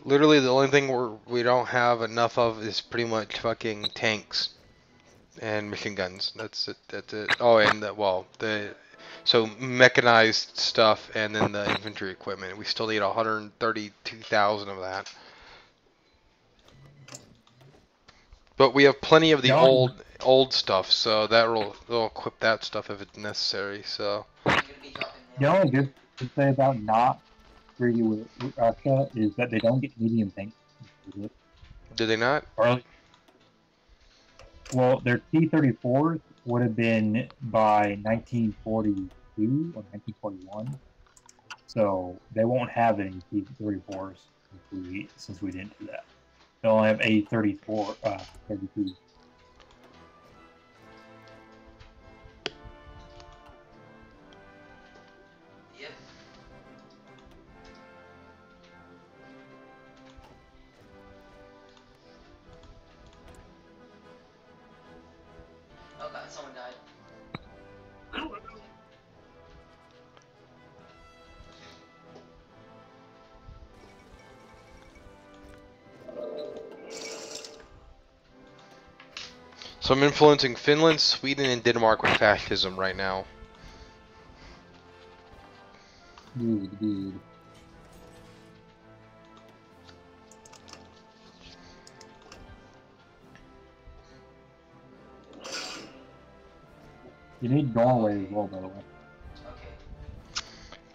Literally, the only thing we don't have enough of is pretty much fucking tanks and machine guns. That's it. That's it. Oh, and so mechanized stuff and then the infantry equipment. We still need 132,000 of that. But we have plenty of the old stuff, so they'll equip that stuff if it's necessary. So. The only good to say about not greedy with Russia is that they don't get medium tanks. Did they not? Well, their T-34s would have been by 1942 or 1941, so they won't have any T-34s since we didn't do that. They'll only have A-34, 32. Yep. Oh god, someone died. So I'm influencing Finland, Sweden, and Denmark with fascism right now. Good. You need Norway as well, by the way. Okay.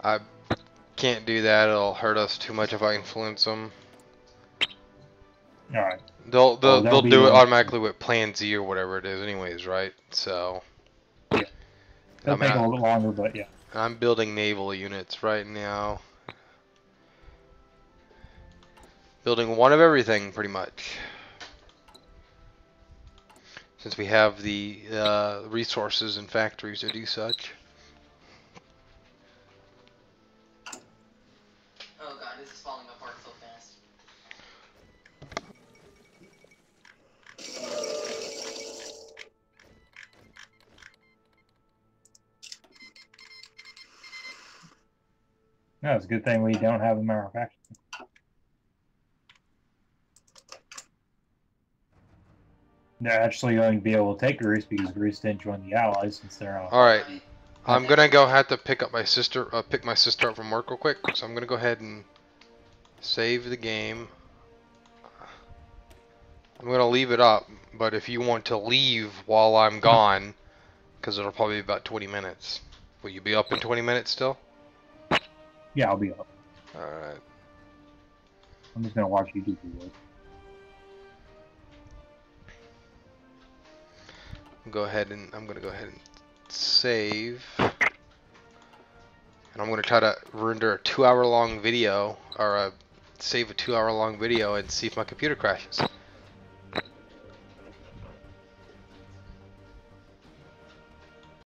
I can't do that. It'll hurt us too much if I influence them. All right. They'll do it automatically with Plan Z or whatever it is, anyways, right? So. Yeah. It'll take a little bit longer, but yeah. I'm building naval units right now. Building one of everything, pretty much. Since we have the resources and factories to do such. Oh god, this is falling apart so fast. No, it's a good thing we don't have a manufacturer. They're actually going to be able to take Greece because Greece didn't join the Allies since they're on. Alright. I'm gonna go have to pick up my sister, pick my sister up from work real quick. So I'm gonna go ahead and save the game. I'm gonna leave it up, but if you want to leave while I'm gone, because it'll probably be about 20 minutes. Will you be up in 20 minutes still? Yeah, I'll be up. Alright. I'm just going to watch YouTube videos. I'm gonna go ahead and save. And I'm gonna try to render a 2-hour long video, or save a 2-hour long video and see if my computer crashes.